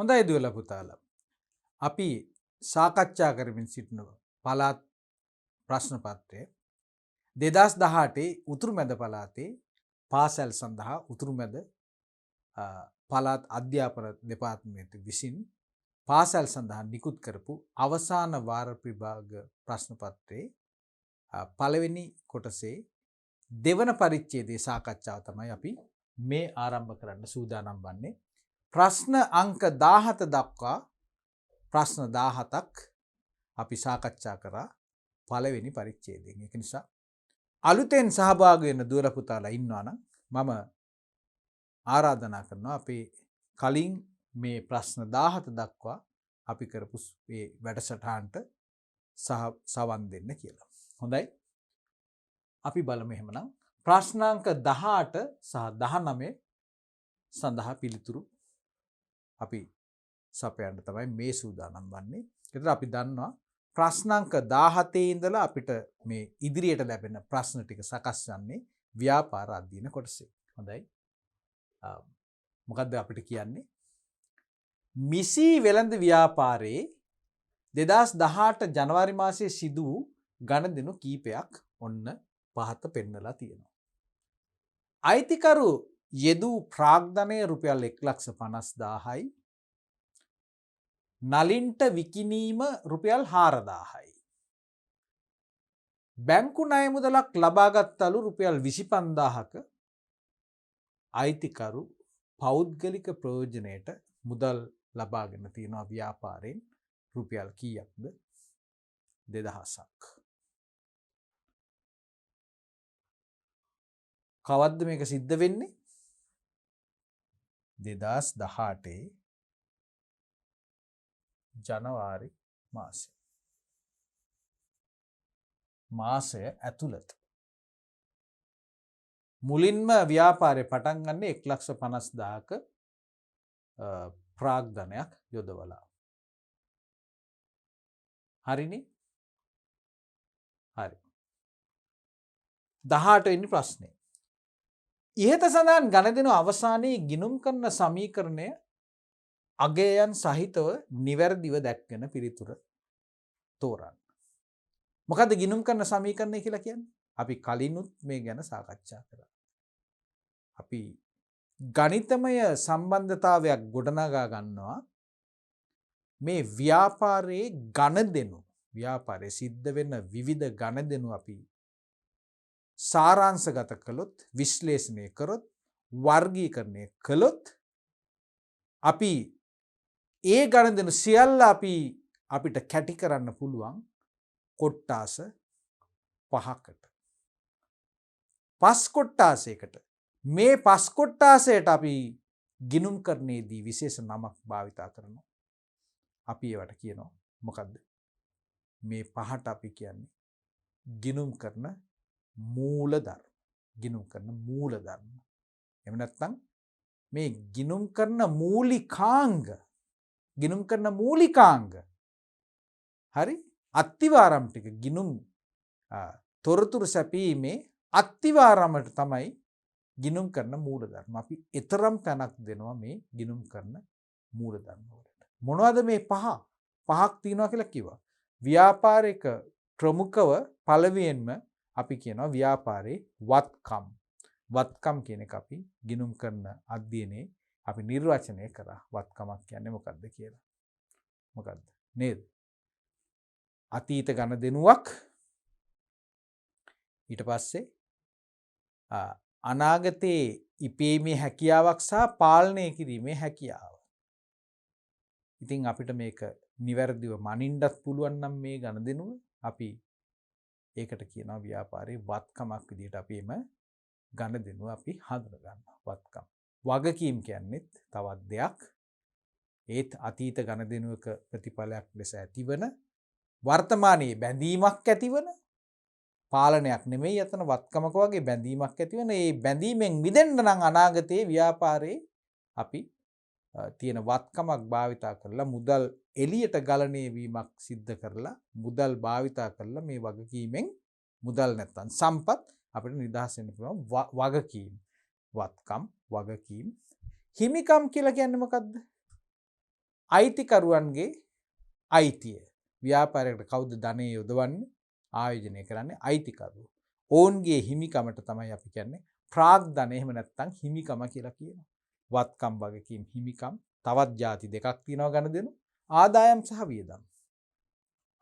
හොඳයි දුවලා පුතාලා. අපි සාකච්ඡා කරමින් සිටින පළාත් ප්‍රශ්න පත්‍රය 2018 උතුරු මැද පළාතේ පාසල් සඳහා උතුරු මැද පළාත් අධ්‍යාපන දෙපාර්තමේන්තුව විසින් පාසල් සඳහා නිකුත් කරපු අවසාන වාර විභාග ප්‍රශ්න පත්‍රයේ පළවෙනි කොටසේ දෙවන පරිච්ඡේදයේ සාකච්ඡාව තමයි අපි මේ ආරම්භ කරන්න සූදානම් වන්නේ. ප්‍රශ්න අංක 17 දක්වා ප්‍රශ්න 17ක් අපි සාකච්ඡා කරා පළවෙනි පරිච්ඡේදයෙන්. ඒක නිසා අලුතෙන් සහභාගී වෙන දුවල පුතාලා ඉන්නවා නම් මම ආරාධනා කරනවා අපේ කලින් මේ ප්‍රශ්න 17 දක්වා අපි කරපු මේ වැඩසටහනට සවන් දෙන්න කියලා. හොඳයි. අපි බලමු එහෙමනම් ප්‍රශ්නාංක 18 සහ 19 සඳහා පිළිතුරු අපි සපයන්න තමයි මේ සූදානම් වන්නේ. ඒතර අපි දන්නවා ප්‍රශ්නාංක 17 ඉඳලා අපිට මේ ඉදිරියට ලැබෙන ප්‍රශ්න ටික සකස් වන්නේ ව්‍යාපාර අධ්‍යයන කොටසේ. හොඳයි. මොකද්ද අපිට කියන්නේ? මිසි වෙළඳ ව්‍යාපාරයේ 2018 ජනවාරි මාසයේ සිදු වූ ගණදෙනු කීපයක් ඔන්න පහත පෙන්නලා තියෙනවා. අයිතිකරු යෙදූ ප්‍රාග්ධනය රුපියල් 1,50,000යි. නලින්ට විකිණීම රුපියල් 4,000යි. බැංකු ණය මුදලක් ලබාගත්තලු රුපියල් 25,000ක අයිතිකරු පෞද්ගලික ප්‍රයෝජනයට මුදල් ලබාගෙන තියෙනවා ව්‍යාපාරයෙන් රුපියල් කීයක්ද? 2,000ක්. කවද්ද මේක සිද්ධ වෙන්නේ? 2018 ජනවාරි මාසය ඇතුළත. මුලින්ම ව්‍යාපාරය පටන් ගන්නේ 1,50,000ක ප්‍රාග්ධනයක් යොදවලා. හරිනේ? හරි. 18 වෙනි ප්‍රශ්නේ. ඉහත සඳහන් ගණදෙනු අවසානයේ ගිණුම් කරන සමීකරණය අගයයන් සහිතව නිවැරදිව දැක්වෙන පිළිතුර තෝරන්න. මොකද්ද ගිණුම් කරන සමීකරණය කියලා කියන්නේ? අපි කලිනුත් මේ ගැන සාකච්ඡා කරා. අපි ගණිතමය සම්බන්ධතාවයක් ගොඩනගා ගන්නවා මේ ව්‍යාපාරයේ ගණදෙනු, ව්‍යාපාරයේ සිද්ධ වෙන විවිධ ගණදෙනු අපි සාරාංශගත කළොත්, විශ්ලේෂණය කරොත්, වර්ගීකරණය කළොත් අපි ඒ ගණදෙනු සියල්ල අපිට කැටි කරන්න පුළුවන් කොට්ටාස 5කට. 5 කොට්ටාසයකට. මේ 5 කොට්ටාසයට අපි ගිණුම් කරන්නේදී විශේෂ නමක් භාවිතා කරනවා. අපි ඒවට කියනවා මොකද්ද? මේ 5ට අපි කියන්නේ ගිණුම් කරන මූලධර්ම. ගිණුම් කරන මූලධර්ම. එහෙම නැත්නම් මේ ගිණුම් කරන මූලිකාංග. ගිණුම් කරන මූලිකාංග. හරි? අත්තිවාරම් ටික ගිණුම් තොරතුරු සැපීමේ අත්තිවාරමට තමයි ගිණුම් කරන මූලධර්ම. අපි ඊතරම් තැනක් දෙනවා මේ ගිණුම් කරන මූලධර්ම වලට. මොනවද මේ 5? 5ක් තියෙනවා කියලා කිව්වා. ව්‍යාපාරික ප්‍රමුඛව පළවෙනියෙන්ම අපි කියනවා ව්‍යාපාරේ වත්කම්. වත්කම් කියන එක අපි ගිණුම් කරන අධ්‍යයනයේ අපි නිර්වචනය කරා. වත්කමක් කියන්නේ මොකක්ද කියලා. මොකක්ද? නේද? අතීත ගණදෙනුවක්, ඊට පස්සේ අනාගතයේ ඉපීමේ හැකියාවක් සහ පාලනය කිරීමේ හැකියාව. ඉතින් අපිට මේක නිවැරදිව මනින්නත් පුළුවන් නම් මේ ගණදෙනුව අපි ඒකට කියනවා ව්‍යාපාරේ වත්කමක් විදිහට අපි එම ගණදෙනුව අපි හඳුනා ගන්නවා. වත්කම්. වගකීම් කියන්නේත් තවත් දෙයක්. ඒත් අතීත ගණදෙනුවක ප්‍රතිඵලයක් ලෙස ඇතිවන වර්තමානයේ බැඳීමක් ඇතිවන පාලනයක් නෙමෙයි යතන වත්කමක වගේ බැඳීමක් ඇතිවන ඒ බැඳීමෙන් මිදෙන්න නම් අනාගතයේ ව්‍යාපාරේ අපි තියෙන වත්කමක් භාවිතා කරලා මුදල් එළියට ගලණය වීමක් සිද්ධ කරලා මුදල් භාවිතා කරලා මේ වගකීමෙන් මුදල් නැත්තම් සම්පත් අපිට නිදහස් වෙන්න පුළුවන් වගකීම්. වත්කම්, වගකීම්. හිමිකම් කියලා කියන්නේ මොකද්ද? අයිතිකරුවන්ගේ අයිතිය. ව්‍යාපාරයකට කවුද ධනය යොදවන්නේ ආයෝජනය කරන්නේ අයිතිකරුවෝ. ඔවුන්ගේ හිමිකමට තමයි අපි කියන්නේ ප්‍රාග්ධනය එහෙම නැත්නම් හිමිකම කියලා කියනවා. වත්කම් වගකීම් හිමිකම් තවත් ಜಾති දෙකක් තියෙනවා ගනුදෙනු. ආදායම් සහ වියදම්.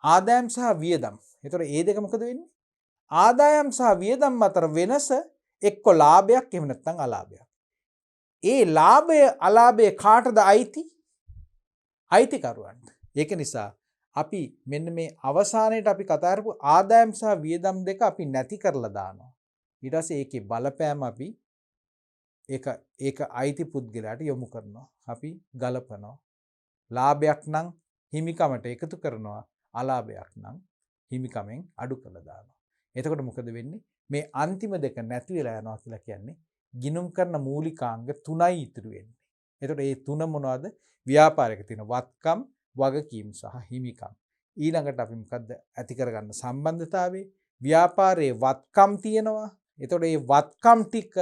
ආදායම් සහ වියදම්. එතකොට මේ දෙක මොකද වෙන්නේ? ආදායම් සහ වියදම් අතර වෙනස එක්ක ලාභයක් එහෙම නැත්නම් අලාභයක්. ඒ ලාභය අලාභය කාටද අයිති? අයිතිකරුවන්ට. ඒක නිසා අපි මෙන්න මේ අවසානයේට අපි කතා කරපු ආදායම් සහ වියදම් දෙක අපි නැති කරලා දානවා. ඊට පස්සේ ඒකේ බලපෑම අපි ඒක අයිති පුද්ගලයාට යොමු කරනවා. අපි ගලපනවා. ලාභයක් නම් හිමිකමට එකතු කරනවා. අලාභයක් නම් හිමිකමෙන් අඩු කරලා දානවා. එතකොට මොකද වෙන්නේ? මේ අන්තිම දෙක නැති වෙලා යනවා කියලා කියන්නේ ගිණුම් කරන මූලිකාංග තුනයි ඉතුරු වෙන්නේ. එතකොට මේ තුන මොනවද? ව්‍යාපාරයක තියෙන වත්කම්, වගකීම් සහ හිමිකම්. ඊළඟට අපි මොකද්ද ඇති කරගන්න සම්බන්ධතාවය? ව්‍යාපාරයේ වත්කම් තියෙනවා. එතකොට මේ වත්කම් ටික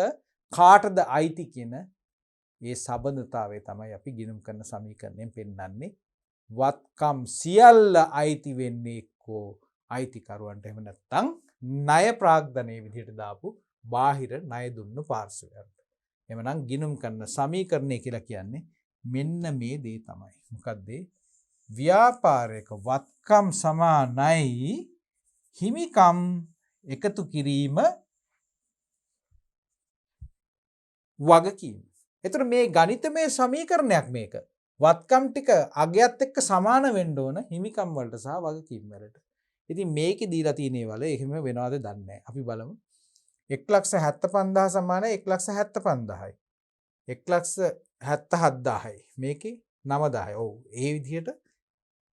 කාටද අයිති කියන ඒ සම්බන්ධතාවය තමයි අපි ගිණුම් කරන සමීකරණයෙන් පෙන්වන්නේ. වත්කම් සියල්ල අයිති වෙන්නේ එක්කෝ අයිතිකරුවන්ට එහෙම නැත්නම් ණය ප්‍රාග්ධනයේ විදිහට දාපු බාහිර ණය දුන්නු පාර්ශවයට. එhmenan ගිණුම් කරන සමීකරණය කියලා කියන්නේ මෙන්න මේ දේ තමයි. මොකද්ද? ව්‍යාපාරයක වත්කම් සමානයි හිමිකම් එකතු කිරීම වගකීම. එතකොට මේ ගණිතමය සමීකරණයක් මේක. වත්කම් ටික අගයත් එක්ක සමාන වෙන්න ඕන හිමිකම් වලට සහ වගකීම් වලට. ඉතින් මේකේ දීලා තියෙන ඒවල එහෙම වෙනවද දන්නේ නැහැ. අපි බලමු. 1,75,000 සමානයි 1,75,000යි. 1,77,000යි. මේකේ 9,000යි. ඔව්. ඒ විදිහට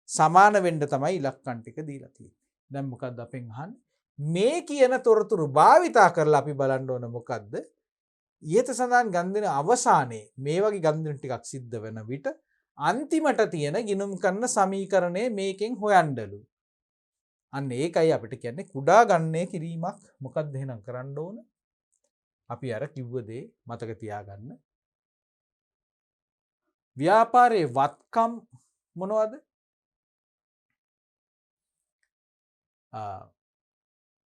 සමාන වෙන්න තමයි ඉලක්කම් ටික දීලා තියෙන්නේ. දැන් මොකද්ද අපෙන් අහන්නේ? මේ කියන තොරතුරු භාවිතා කරලා අපි බලන්න ඕන මොකද්ද? ඊට සඳහන් ගනුදෙනු අවසානයේ මේ වගේ ගනුදෙනු ටිකක් සිද්ධ වෙන විට අන්තිමට තියෙන ගිණුම් කරන සමීකරණය මේකෙන් හොයන්නලු. අන්න ඒකයි අපිට කියන්නේ කුඩා ගණනය කිරීමක්. මොකක්ද එහෙනම් කරන්න ඕන? අපි අර කිව්ව දේ මතක තියාගන්න. ව්‍යාපාරයේ වත්කම් මොනවද?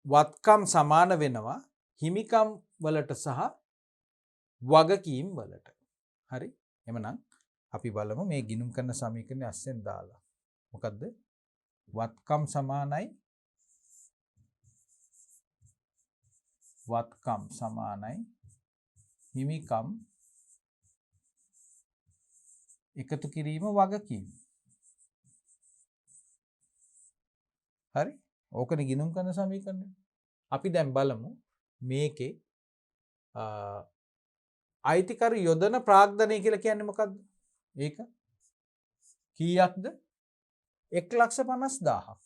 වත්කම් සමාන වෙනවා හිමිකම් වලට සහ වගකීම් වලට. හරි? එhmenan අපි බලමු මේ ගිණුම් කරන සමීකරණය අස්සෙන් දාලා. මොකද්ද? වත්කම් සමානයි හිමිකම් එකතු කිරීම වගකීම. හරි? ඕකනේ ගිණුම් කරන සමීකරණය. අපි දැන් බලමු මේකේ අයිතිකරු යොදන ප්‍රාග්ධනය කියලා කියන්නේ මොකද්ද? ඒක කීයක්ද? 1,50,000ක්.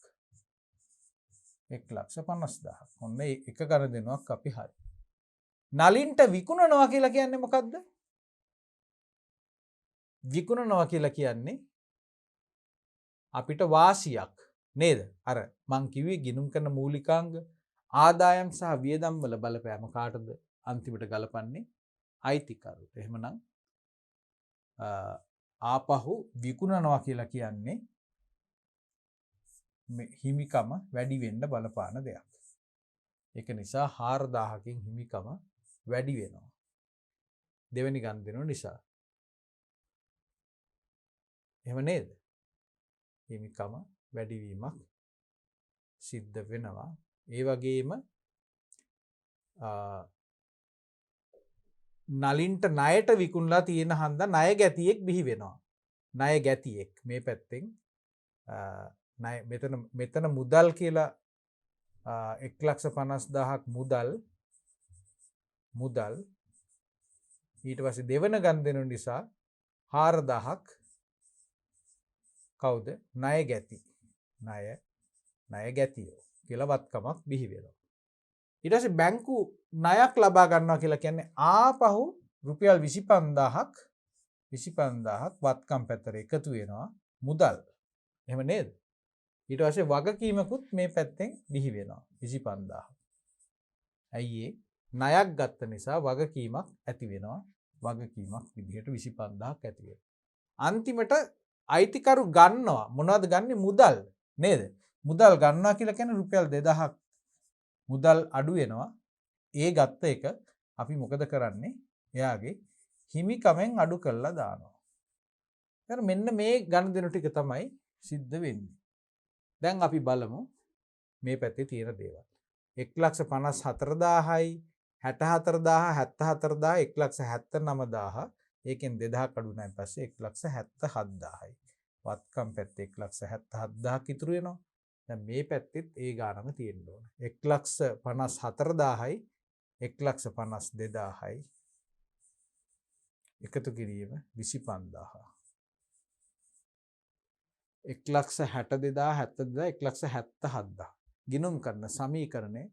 1,50,000ක්. ඔන්න එක ගණදෙනුවක් අපි හරි. නලින්ට විකුණනවා කියලා කියන්නේ මොකද්ද? විකුණනවා කියලා කියන්නේ අපිට වාසියක් නේද? අර මං කිව්වේ ගිණුම් කරන මූලිකාංග ආදායම් සහ වියදම් වල බලපෑම කාටද අන්තිමට ගලපන්නේ? අයිතිකරුට. එහෙමනම් ආපහු විකුණනවා කියලා කියන්නේ හිමිකම වැඩි වෙන්න බලපාන දෙයක්. ඒක නිසා 4,000කින් හිමිකම වැඩි වෙනවා. දෙවෙනි ගනුදෙනුව නිසා. එහෙම නේද? හිමිකම වැඩිවීමක් සිද්ධ වෙනවා. ඒ වගේම නලින්ට ණයට විකුණලා තියෙන හන්දා ණය ගැතියෙක් බිහි වෙනවා. ණය ගැතියෙක් මේ පැත්තෙන් මෙතන මුදල් කියලා 1,50,000ක් මුදල් ඊට පස්සේ දෙවන ගනුදෙනු නිසා 4,000ක් කවුද? ණය ගැති. ණය ගැතියෝ කියලා වත්කමක් බිහි වෙනවා. ඊට පස්සේ බැංකු ණයක් ලබා ගන්නවා කියලා කියන්නේ ආපහු රුපියල් 25,000ක් වත්කම් පැත්තට එකතු වෙනවා මුදල්. එහෙම නේද? ඊට පස්සේ වගකීමකුත් මේ පැත්තෙන් බිහි වෙනවා 25,000ක්. ඇයි ඒ? ණයක් ගත්ත නිසා වගකීමක් ඇති වෙනවා. වගකීමක් විදිහට 25,000ක් ඇති වෙනවා. අන්තිමට අයිතිකරු ගන්නවා මොනවද ගන්නේ මුදල් නේද? මුදල් ගන්නවා කියලා කියන්නේ රුපියල් 2000ක් මුදල් අඩු වෙනවා. ඒ ගත්ත එක අපි මොකද කරන්නේ? එයාගේ හිමිකමෙන් අඩු කරලා දානවා. දැන් මෙන්න මේ ගනුදෙනු ටික තමයි සිද්ධ වෙන්නේ. දැන් අපි බලමු මේ පැත්තේ තියෙන දේවල්. 1,54,000යි 64,000 74,000 1,79,000 ඒකෙන් 2,000 අඩු වුණාන් පස්සේ 1,77,000යි. වත්කම් පැත්තේ 1,77,000ක් ඉතුරු වෙනවා. දැන් මේ පැත්තෙත් ඒ ගානම තියෙන්න ඕන. 1,54,000යි 1,52,000යි එකතු කිරීම 25,000. 1,62,000 1,77,000 ගිණුම් කරන සමීකරණය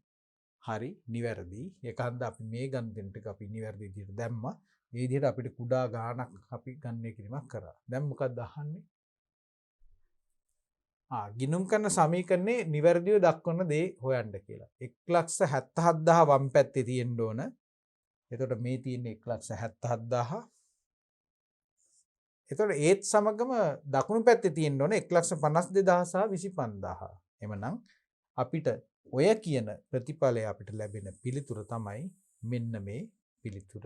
හරි නිවැරදි. ඒකන්ද අපි මේ ගණන් ටික අපි නිවැරදි විදිහට දැම්මා. මේ විදිහට අපිට කුඩා ගාණක් අපි ගණනය කිරීමක් කරා. දැන් මොකක්ද අහන්නේ? ගිණුම් කරන සමීකරණේ නිවැරදිව දක්වන දේ හොයන්න කියලා. 1,77,000 වම් පැත්තේ තියෙන්න ඕන. එතකොට මේ තියෙන්නේ 1,77,000. එතකොට ඒත් සමගම දකුණු පැත්තේ තියෙන්න ඕන 1,52,000 සහ 25,000. එමනම් අපිට ඔය කියන ප්‍රතිඵලය අපිට ලැබෙන පිළිතුර තමයි මෙන්න මේ පිළිතුර.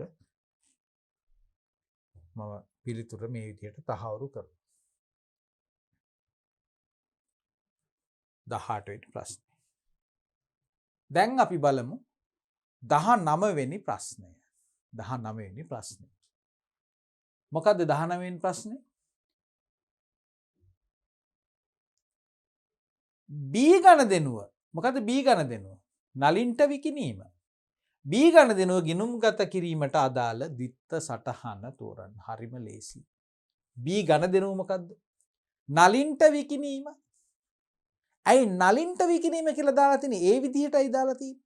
මම පිළිතුර මේ විදිහට තහවුරු කරනවා. 18 වෙනි ප්‍රශ්නේ. දැන් අපි බලමු 19 වෙනි ප්‍රශ්නය. 19 වෙනි ප්‍රශ්නේ. මොකද්ද 19 වෙනි ප්‍රශ්නේ? B ගණදෙනුව. මොකද්ද B ගණදෙනුව? නලින්ට විකිණීම. B ගණදෙනුව ගිණුම්ගත කිරීමට අදාළ ද්විත්ත සටහන තෝරන්න. හරිම ලේසි. B ගණදෙනුව මොකද්ද? නලින්ට විකිණීම. ඇයි නලින්ට විකිණීම කියලා දාලා තියෙන්නේ? ඒ විදිහටයි දාලා තියෙන්නේ.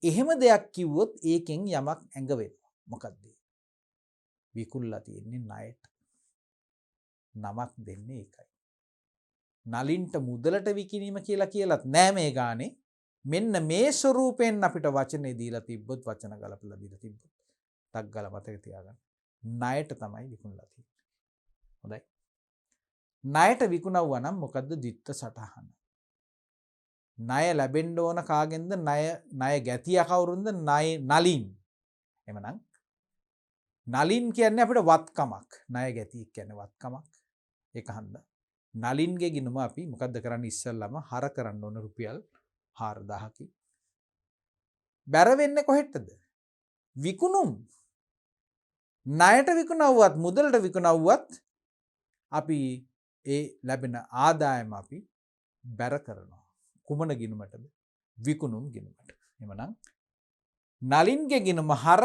එහෙම දෙයක් කිව්වොත් ඒකෙන් යමක් ඇඟ වෙනවා. මොකද්ද? විකුණලා තියෙන්නේ ණයට. නමක් දෙන්නේ ඒකයි. නලින්ට මුදලට විකිණීම කියලාත් නෑ මේ ගානේ. මෙන්න මේ ස්වරූපයෙන් අපිට වචනේ දීලා තිබ්බොත් වචන ගලපලා දීලා තිබ්බොත් ටක් ගාලා මතක තියාගන්න. ණයට තමයි විකුණලා තියෙන්නේ. හොඳයි. ණයට විකුණවුවා නම් මොකද්ද ද්විත්ත සටහන? ණය ලැබෙන්න ඕන කාගෙන්ද? ණය ගැතියා කවුරුන්ද? නලින්. එමනම් නලින් කියන්නේ අපිට වත්කමක්. ණය ගැතියෙක් කියන්නේ වත්කමක්. ඒක හන්ද. නලින්ගේ ගිණුම අපි මොකද්ද කරන්නේ? ඉස්සෙල්ලාම හර කරන්න ඕන රුපියල් 4,000කින්. බැර වෙන්නේ කොහෙටද? විකුණුම්. ණයට විකුණවුවත් මුදලට විකුණවුවත් අපි ඒ ලැබෙන ආදායම අපි බැර කරනවා. කුමන ගිණුමටද? විකුණුම් ගිණුමට. එමනම් නලින්ගේ ගිණුම හර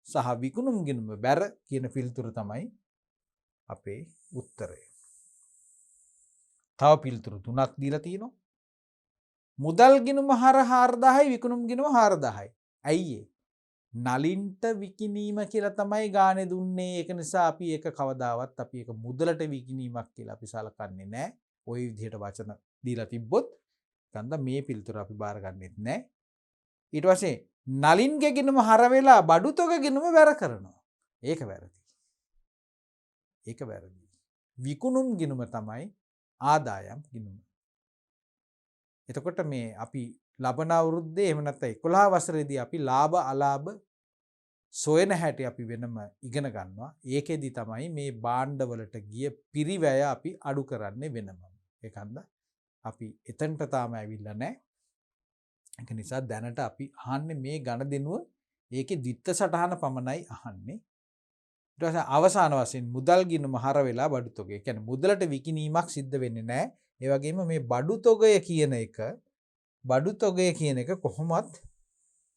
සහ විකුණුම් ගිණුම බැර කියන පිළිතුර තමයි අපේ උත්තරය. තව පිළිතුරු තුනක් දීලා තියෙනවා. මුදල් ගිණුම හර 4,000යි විකුණුම් ගිණුම 4,000යි. ඇයි ඒ? නලින්ට විකිණීම කියලා තමයි ගානේ දුන්නේ. ඒක නිසා අපි ඒක කවදාවත් අපි ඒක මුදලට විකිණීමක් කියලා අපි සලකන්නේ නැහැ. ওই විදිහට වචන දීලා තිබ්බොත් ගන්ද මේ පිළිතුර අපි බාරගන්නෙත් නැහැ. ඊට පස්සේ නලින්ගේ ගිණුම හර වෙලා බඩු තොග ගිණුම වැර කරනවා. ඒක වැරදි. ඒක වැරදි. විකුණුම් ගිණුම තමයි ආදායම් ගිණුම. එතකොට මේ අපි ලබන අවුරුද්දේ එහෙම නැත්නම් 11 වසරේදී අපි ලාභ අලාභ සොයන හැටි අපි වෙනම ඉගෙන ගන්නවා. ඒකෙදි තමයි මේ භාණ්ඩවලට ගිය පිරිවැය අපි අඩු කරන්නේ වෙනම. ඒකන්ද අපි එතනට තාම ඇවිල්ලා නැහැ. ඒක නිසා දැනට අපි අහන්නේ මේ ගණදෙනුව ඒකේ ද්විත්ත සටහන පමණයි අහන්නේ. ඊට පස්සේ අවසාන වශයෙන් මුදල් ගිණුම හර වෙලා බඩු තොගය. ඒ කියන්නේ මුදලට විකිණීමක් සිද්ධ වෙන්නේ නැහැ. ඒ වගේම මේ බඩු තොගය කියන එක කොහොමත්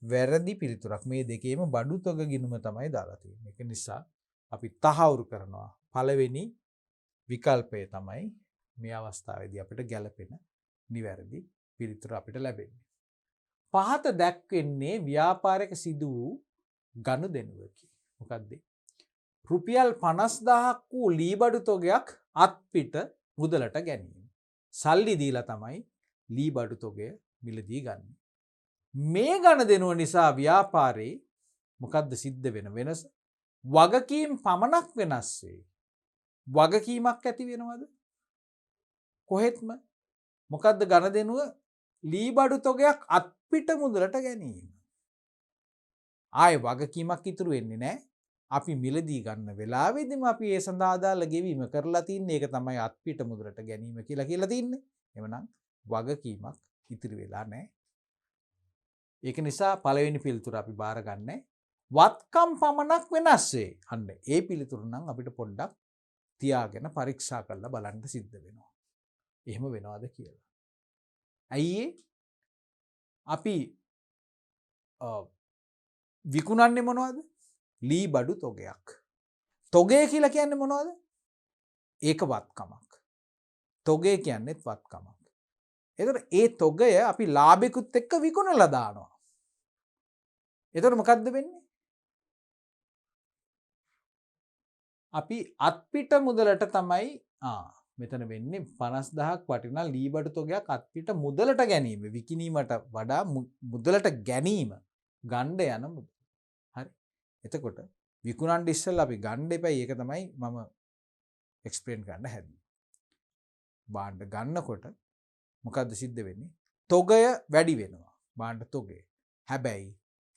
වැරදි පිළිතුරක්. මේ දෙකේම බඩු තොග ගිණුම තමයි දාලා තියෙන්නේ. ඒක නිසා අපි තහවුරු කරනවා පළවෙනි විකල්පය තමයි මේ අවස්ථාවේදී අපිට ගැළපෙන නිවැරදි පිළිතුර අපිට ලැබෙන්නේ. පහත දැක්වෙන්නේ ව්‍යාපාරයක සිදු වූ ගනුදෙනුවකි. මොකද්ද? රුපියල් 50,000ක් වූ ලී බඩු තොගයක් අත්පිට මුදලට ගැනීම. සල්ලි දීලා තමයි ලී බඩු තොගය මිලදී ගන්න. මේ ගණදෙනුව නිසා ව්‍යාපාරේ මොකද්ද සිද්ධ වෙන වෙනස? වගකීම් පමණක් වෙනස් වේ. වගකීමක් ඇති වෙනවද? කොහෙත්ම මොකද්ද ගනුදෙනුව ලී බඩු තොගයක් අත්පිට මුදලට ගැනීම. ආය වගකීමක් ඉතුරු වෙන්නේ නැහැ. අපි මිලදී ගන්න වෙලාවෙදිම අපි ඒ සඳහා අදාළ ගෙවීම කරලා තින්නේ. ඒක තමයි අත්පිට මුදලට ගැනීම කියලා තින්නේ. එවනම් වගකීමක් ඉතිරි වෙලා නැහැ. ඒක නිසා පළවෙනි පිළිතුර අපි බාරගන්නේ වත්කම් පමණක් වෙනස් වේ. අන්න ඒ පිළිතුර නම් අපිට පොඩ්ඩක් තියාගෙන පරීක්ෂා කරලා බලන්න සිද්ධ වෙනවා. එහෙම වෙනවද කියලා. ඇයි අපි විකුණන්නේ මොනවද? ලී බඩු තොගයක්. තොගය කියලා කියන්නේ මොනවද? ඒක වත්කමක්. තොගය කියන්නේත් වත්කමක්. එතකොට ඒ තොගය අපි ලාභෙකුත් එක්ක විකුණලා දානවා. එතකොට මොකද්ද වෙන්නේ? අපි අත්පිට මුදලට තමයි මෙතන වෙන්නේ 50000ක් වටිනා ලී බඩු තොගයක් අත්පිට මුදලට ගැනීම. විකිණීමට වඩා මුදලට ගැනීම ගණ්ඩ යන මුදල. හරි. එතකොට විකුණන්න ඉස්සෙල්ලා අපි ගන්න එපයි. ඒක තමයි මම එක්ස්ප්ලেইন කරන්න හැදුවේ. භාණ්ඩ ගන්නකොට මොකද්ද සිද්ධ වෙන්නේ? තොගය වැඩි වෙනවා. භාණ්ඩ තොගය. හැබැයි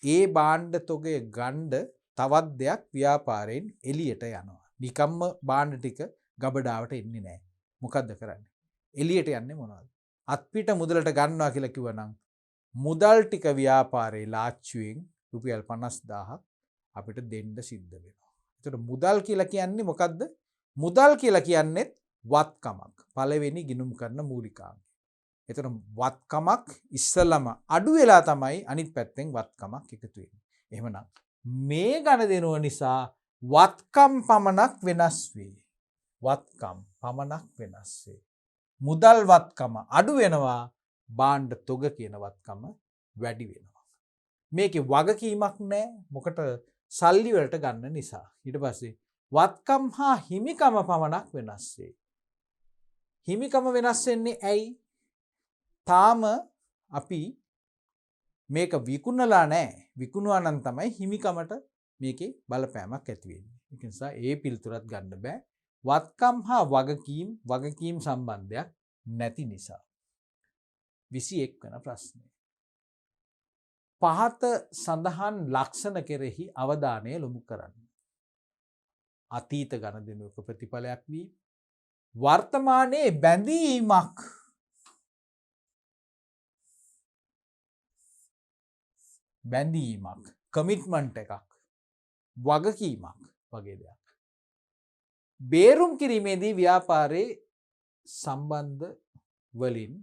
ඒ භාණ්ඩ තොගය ගණ්ඩ තවත් දෙයක් ව්‍යාපාරයෙන් එළියට යනවා. නිකම්ම භාණ්ඩ ටික ගබඩාවට එන්නේ නැහැ. මොකද්ද කරන්නේ? එළියට යන්නේ මොනවද? අත්පිට මුදලට ගන්නවා කියලා කිව්වනම් මුදල් ටික ව්‍යාපාරේ ලාච්චුවෙන් රුපියල් 50000ක් අපිට දෙන්න සිද්ධ වෙනවා. ඒතර මුදල් කියලා කියන්නේ මොකද්ද? මුදල් කියලා කියන්නේ වත්කමක්. පළවෙනි ගිණුම් කරන මූලිකාංගය. ඒතර වත්කමක් ඉස්සලම අඩු වෙලා තමයි අනිත් පැත්තෙන් වත්කමක් එකතු වෙන්නේ. එහෙමනම් මේ ගණදෙනුව නිසා වත්කම් පමණක් වෙනස් වේ. වත්කම් පමණක් වෙනස් වේ. මුදල් වත්කම අඩු වෙනවා. භාණ්ඩ තොග කියන වත්කම වැඩි වෙනවා. මේකේ වගකීමක් නැහැ. මොකට සල්ලි වලට ගන්න නිසා. ඊට පස්සේ වත්කම් හා හිමිකම පමණක් වෙනස් වේ. හිමිකම වෙනස් වෙන්නේ ඇයි? තාම අපි මේක විකුණලා නැහැ. විකුණුවා නම් තමයි හිමිකමට මේකේ බලපෑමක් ඇති වෙන්නේ. ඒ නිසා ඒ පිළිතුරත් ගන්න බෑ. වත්කම් හා වගකීම් සම්බන්ධයක් නැති නිසා. 21 වෙනි ප්‍රශ්නය. පහත සඳහන් ලක්ෂණ කෙරෙහි අවධානය යොමු කරන්න. අතීත ගණදෙනුවක ප්‍රතිඵලයක් වී වර්තමානයේ බැඳීමක් කමිට්මන්ට් එකක් වගකීමක් වගේ දෙයක්. බේරුම් කිරීමේදී ව්‍යාපාරයේ සම්බන්ධ වලින්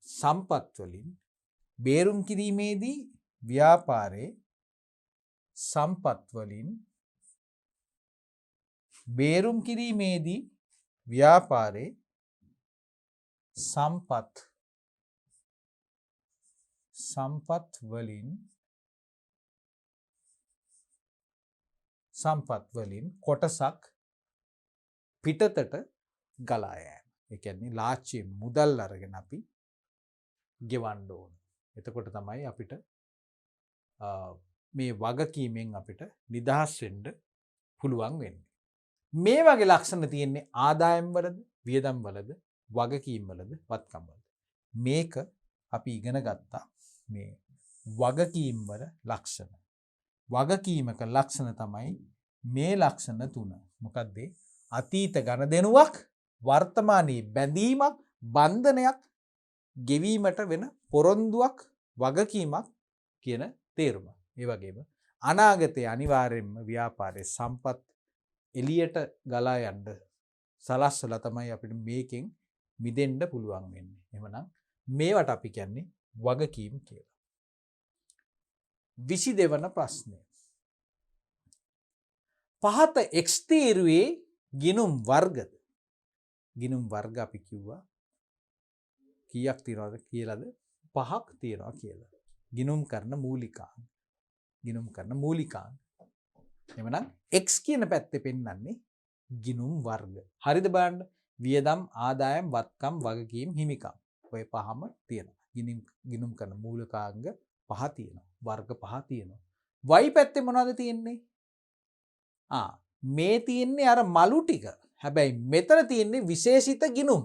සම්පත් වලින් බේරුම් කිරීමේදී ව්‍යාපාරයේ සම්පත් වලින් බේරුම් කිරීමේදී ව්‍යාපාරයේ සම්පත් වලින් කොටසක් පිටතට ගලා යෑම. ඒ කියන්නේ ලාච්චියේ මුදල් අරගෙන අපි ගෙවන්න ඕන. එතකොට තමයි අපිට මේ වගකීමෙන් අපිට නිදහස් වෙන්න පුළුවන් වෙන්නේ. මේ වගේ ලක්ෂණ තියෙන්නේ ආදායම් වලද, වියදම් වලද, වගකීම් වලද, වත්කම් වලද. මේක අපි ඉගෙන ගත්තා මේ වගකීම් වල ලක්ෂණ. වගකීමක ලක්ෂණ තමයි මේ ලක්ෂණ තුන. මොකක්ද? අතීත ගණදෙනුවක්, වර්තමානයේ බැඳීමක්, බන්ධනයක්, ගෙවීමට වෙන පොරොන්දුවක්, වගකීමක් කියන තේරුම. ඒ වගේම අනාගතයේ අනිවාර්යයෙන්ම ව්‍යාපාරයේ සම්පත් එළියට ගලා යන්න සලස්සලා තමයි අපිට මේකෙන් මිදෙන්න පුළුවන් වෙන්නේ. එහෙමනම් මේවට අපි කියන්නේ වගකීම් කියලා. 22 වන ප්‍රශ්නය. පහත X තීරුවේ ගිණුම් වර්ගද? ගිණුම් වර්ග අපි කිව්වා කීයක් තියනවද කියලාද? 5ක් තියනවා කියලා. ගිණුම් කරන මූලිකාංග. එවනම් X කියන පැත්තේ පෙන්වන්නේ ගිණුම් වර්ග. හරිද බලන්න? වියදම්, ආදායම්, වත්කම්, වගකීම්, හිමිකම්. ඔය පහම තියෙනවා. ගිණුම් කරන මූලිකාංග 5 තියෙනවා. වර්ග 5 තියෙනවා. Y පැත්තේ මොනවද තියෙන්නේ? මේ තියෙන්නේ අර මලු ටික. හැබැයි මෙතන තියෙන්නේ විශේෂිත ගිණුම්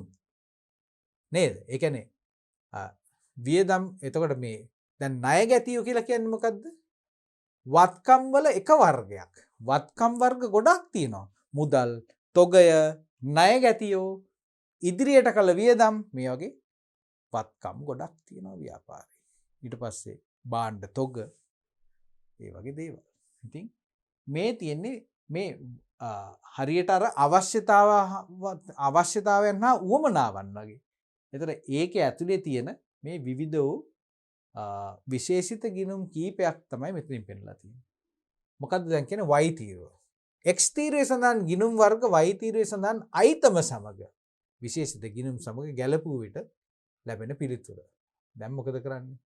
නේද? ඒ කියන්නේ වියදම් එතකොට මේ දැන් ණය ගැතියෝ කියලා කියන්නේ මොකද්ද? වත්කම් වල එක වර්ගයක්. වත්කම් වර්ග ගොඩක් තියෙනවා. මුදල්, තොගය, ණය ගැතියෝ, ඉදිරියට කළ වියදම් මේ වගේ වත්කම් ගොඩක් තියෙනවා ව්‍යාපාරේ. ඊට පස්සේ භාණ්ඩ තොග ඒ වගේ දේවල්. ඉතින් මේ තියෙන්නේ මේ හරියට අර අවශ්‍යතාවයන් හා උවමනාවන් වගේ. එතකොට ඒකේ ඇතුලේ තියෙන මේ විවිධ වූ විශේෂිත ගිණුම් කීපයක් තමයි මෙතනින් පෙන්නලා තියෙන්නේ. මොකද්ද දැන් කියන්නේ y තීරුව. x තීරුවේ සඳහන් ගිණුම් වර්ග y තීරුවේ සඳහන් අයිතම සමග විශේෂිත ගිණුම් සමග ගැලපුව විට ලැබෙන පිළිතුර. දැන් මොකද කරන්නේ?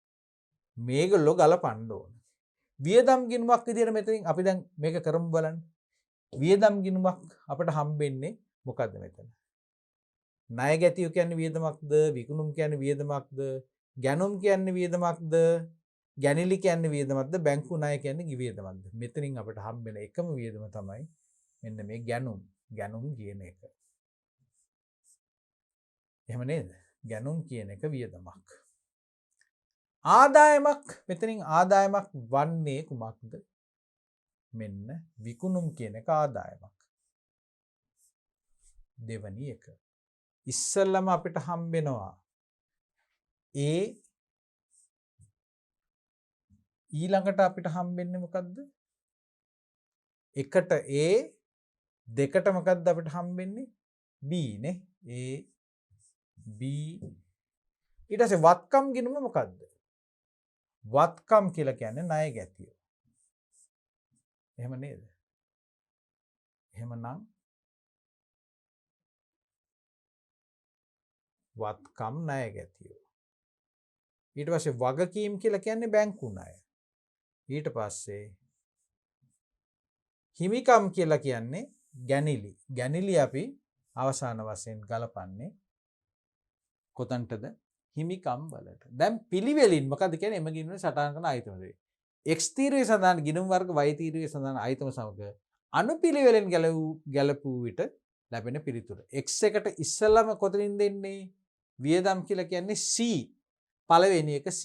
මේගොල්ලෝ ගලපන්න ඕන. වියදම් ගිණුමක් විදියට මෙතනින් අපි දැන් මේක කරමු බලන්න. වියදම් ගිණුමක් අපිට හම්බෙන්නේ මොකද්ද මෙතන? ණය ගැතියෝ කියන්නේ වියදමක්ද? විකුණුම් කියන්නේ වියදමක්ද? ගැනුම් කියන්නේ වියදමක්ද? ගැනිලි කියන්නේ වියදමක්ද? බැංකු ණය කියන්නේ වියදමක්ද? මෙතනින් අපිට හම්බෙන එකම වියදම තමයි මෙන්න මේ ගැනුම්. ගැනුම් කියන එක. එහෙම නේද? ගැනුම් කියන එක වියදමක්. ආදායමක් මෙතනින් ආදායමක් වන්නේ කුමක්ද? මෙන්න විකුණුම් කියන එක ආදායමක්. දෙවැනි එක. ඉස්සෙල්ලම අපිට හම්බෙනවා ඊළඟට අපිට හම්බෙන්නේ මොකද්ද? එකට A දෙකට මොකද්ද අපිට හම්බෙන්නේ? B නේ. A B ඊට පස්සේ වත්කම් ගිණුම මොකද්ද? වත්කම් කියලා කියන්නේ ණය ගැතිය. එහෙම නේද? එහෙමනම් වත්කම් ණය ගැතිය. ඊට පස්සේ වගකීම් කියලා කියන්නේ බැංකු ණය. ඊට පස්සේ හිමිකම් කියලා කියන්නේ ගැනිලි. ගැනිලි අපි අවසාන වශයෙන් ගලපන්නේ කොතනටද? හිමිකම් වලට. දැන් පිළිවෙලින් මොකද කියන්නේ? එම ගිණුමේ සටහන් කරන ආයතන දෙක. x තීරුවේ සඳහන් ගිණුම් වර්ග y තීරුවේ සඳහන් ආයතන සමග අනුපිළිවෙලෙන් ගැලපූ විට ලැබෙන පිළිතුර. x එකට ඉස්සෙල්ලම කොතනින් දෙන්නේ? වියදම් කියලා කියන්නේ c. පළවෙනි එක c.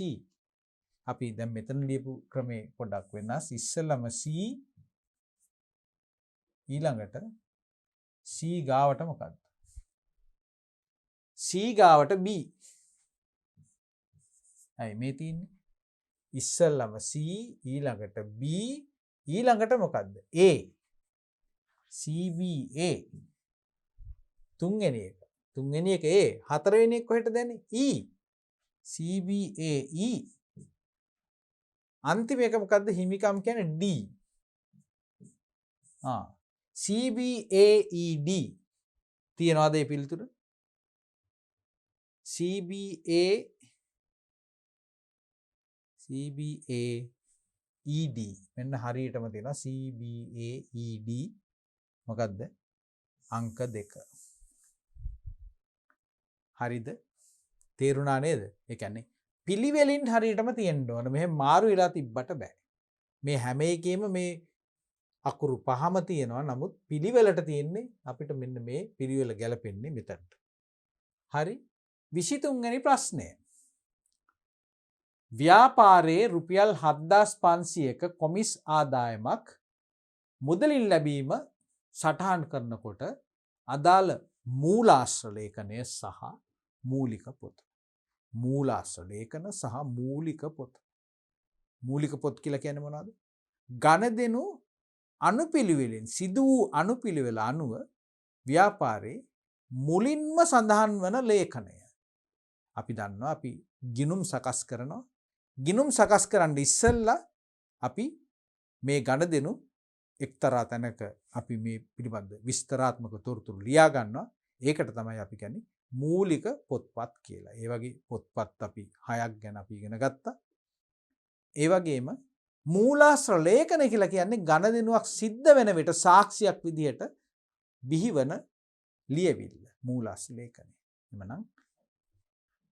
අපි දැන් මෙතන ලියපු ක්‍රමේ පොඩ්ඩක් වෙනස්. ඉස්සෙල්ලම c ඊළඟට c ගාවට මොකක්ද? c ගාවට b. ඇයි මේ තියෙන්නේ? ඉස්සෙල්ලම c ඊළඟට b ඊළඟට මොකක්ද? a. cba. තුන්වෙනි එක. තුන්වෙනි එක a. හතරවෙනි එක කොහෙටද යන්නේ? e. cbae. අන්තිම එක මොකද්ද? හිමිකම් කියන්නේ d. cbaed තියනවාද මේ පිළිතුර? CBAED මෙන්න හරියටම තියෙනවා. CBAED මොකද්ද? අංක 2. හරිද? තේරුණා නේද? ඒ කියන්නේ පිළිවෙලින් හරියටම තියෙන්න ඕන. මෙහෙම මාරු වෙලා තිබ්බට බෑ. මේ හැම එකෙම මේ අකුරු පහම තියෙනවා. නමුත් පිළිවෙලට තියෙන්නේ අපිට මෙන්න මේ පිළිවෙල ගැලපෙන්නේ මෙතනට. හරි? 23 වෙනි ප්‍රශ්නය. ව්‍යාපාරයේ රුපියල් 7500ක කොමිස් ආදායමක් මුදලින් ලැබීම සටහන් කරනකොට අදාළ මූලාශ්‍ර ලේඛනය සහ මූලික පොත. මූලාශ්‍ර ලේඛන සහ මූලික පොත. මූලික පොත් කියලා කියන්නේ මොනවද? ගණදෙනු අනුපිළිවෙලින් සිදු වූ අනුපිළිවෙල අනුව ව්‍යාපාරයේ මුලින්ම සඳහන් වන ලේඛනය. අපි දන්නවා අපි ගිණුම් සකස් කරනවා. ගිණුම් සකස් කරන්න ඉස්සෙල්ලා අපි මේ ගණදෙනු එක්තරා තැනක අපි මේ පිළිබඳ විස්තරාත්මක තොරතුරු ලියා ගන්නවා. ඒකට තමයි අපි කියන්නේ මූලික පොත්පත් කියලා. ඒ වගේ පොත්පත් අපි 6ක් ගැන අපි ඉගෙන ගත්තා. ඒ වගේම මූලාශ්‍ර ලේඛන කියලා කියන්නේ ගණදෙනුවක් සිද්ධ වෙන විට සාක්ෂියක් විදිහට බිහිවන ලියවිල්ල මූලාශ්‍ර ලේඛනය. එමනම්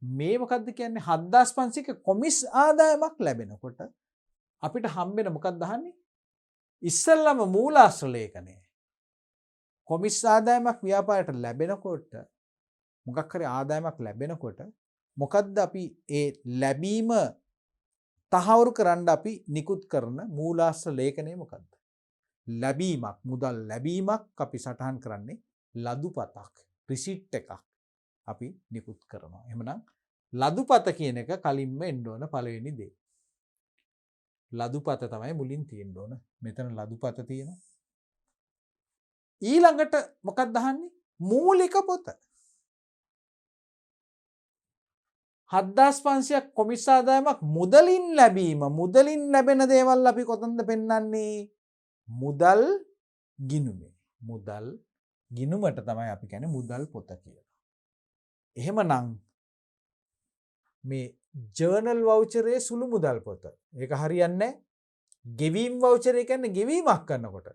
මේ මොකද්ද කියන්නේ? 7500ක කොමිස් ආදායමක් ලැබෙනකොට අපිට හම්බෙන මොකක්ද අහන්නේ? ඉස්සෙල්ලාම මූලාශ්‍ර ලේඛනය. කොමිස් ආදායමක් ව්‍යාපාරයට ලැබෙනකොට මොකක් හරි ආදායමක් ලැබෙනකොට මොකද්ද අපි ඒ ලැබීම තහවුරු කරන්න අපි නිකුත් කරන මූලාශ්‍ර ලේඛනය මොකද්ද? ලැබීමක් මුදල් ලැබීමක් අපි සටහන් කරන්නේ ලදුපතක් රිසිට් එකක් අපි නිකුත් කරනවා. එහෙමනම් ලදුපත කියන එක කලින්ම එන්න ඕන පළවෙනි දේ. ලදුපත තමයි මුලින් තියෙන්න ඕන. මෙතන ලදුපත තියෙනවා. ඊළඟට මොකක්ද අහන්නේ? මූලික පොත. 7500ක් කොමිස් ආදායමක් මුදලින් ලැබීම මුදලින් ලැබෙන දේවල් අපි කොතනද පෙන්වන්නේ? මුදල් ගිණුමේ. මුදල් ගිණුමට තමයි අපි කියන්නේ මුදල් පොත කියලා. එහෙමනම් මේ ජර්නල් වවුචරේ සුළු මුදල් පොත. ඒක හරියන්නේ නැහැ. ගෙවීම් වවුචරේ කියන්නේ ගෙවීමක් කරනකොට.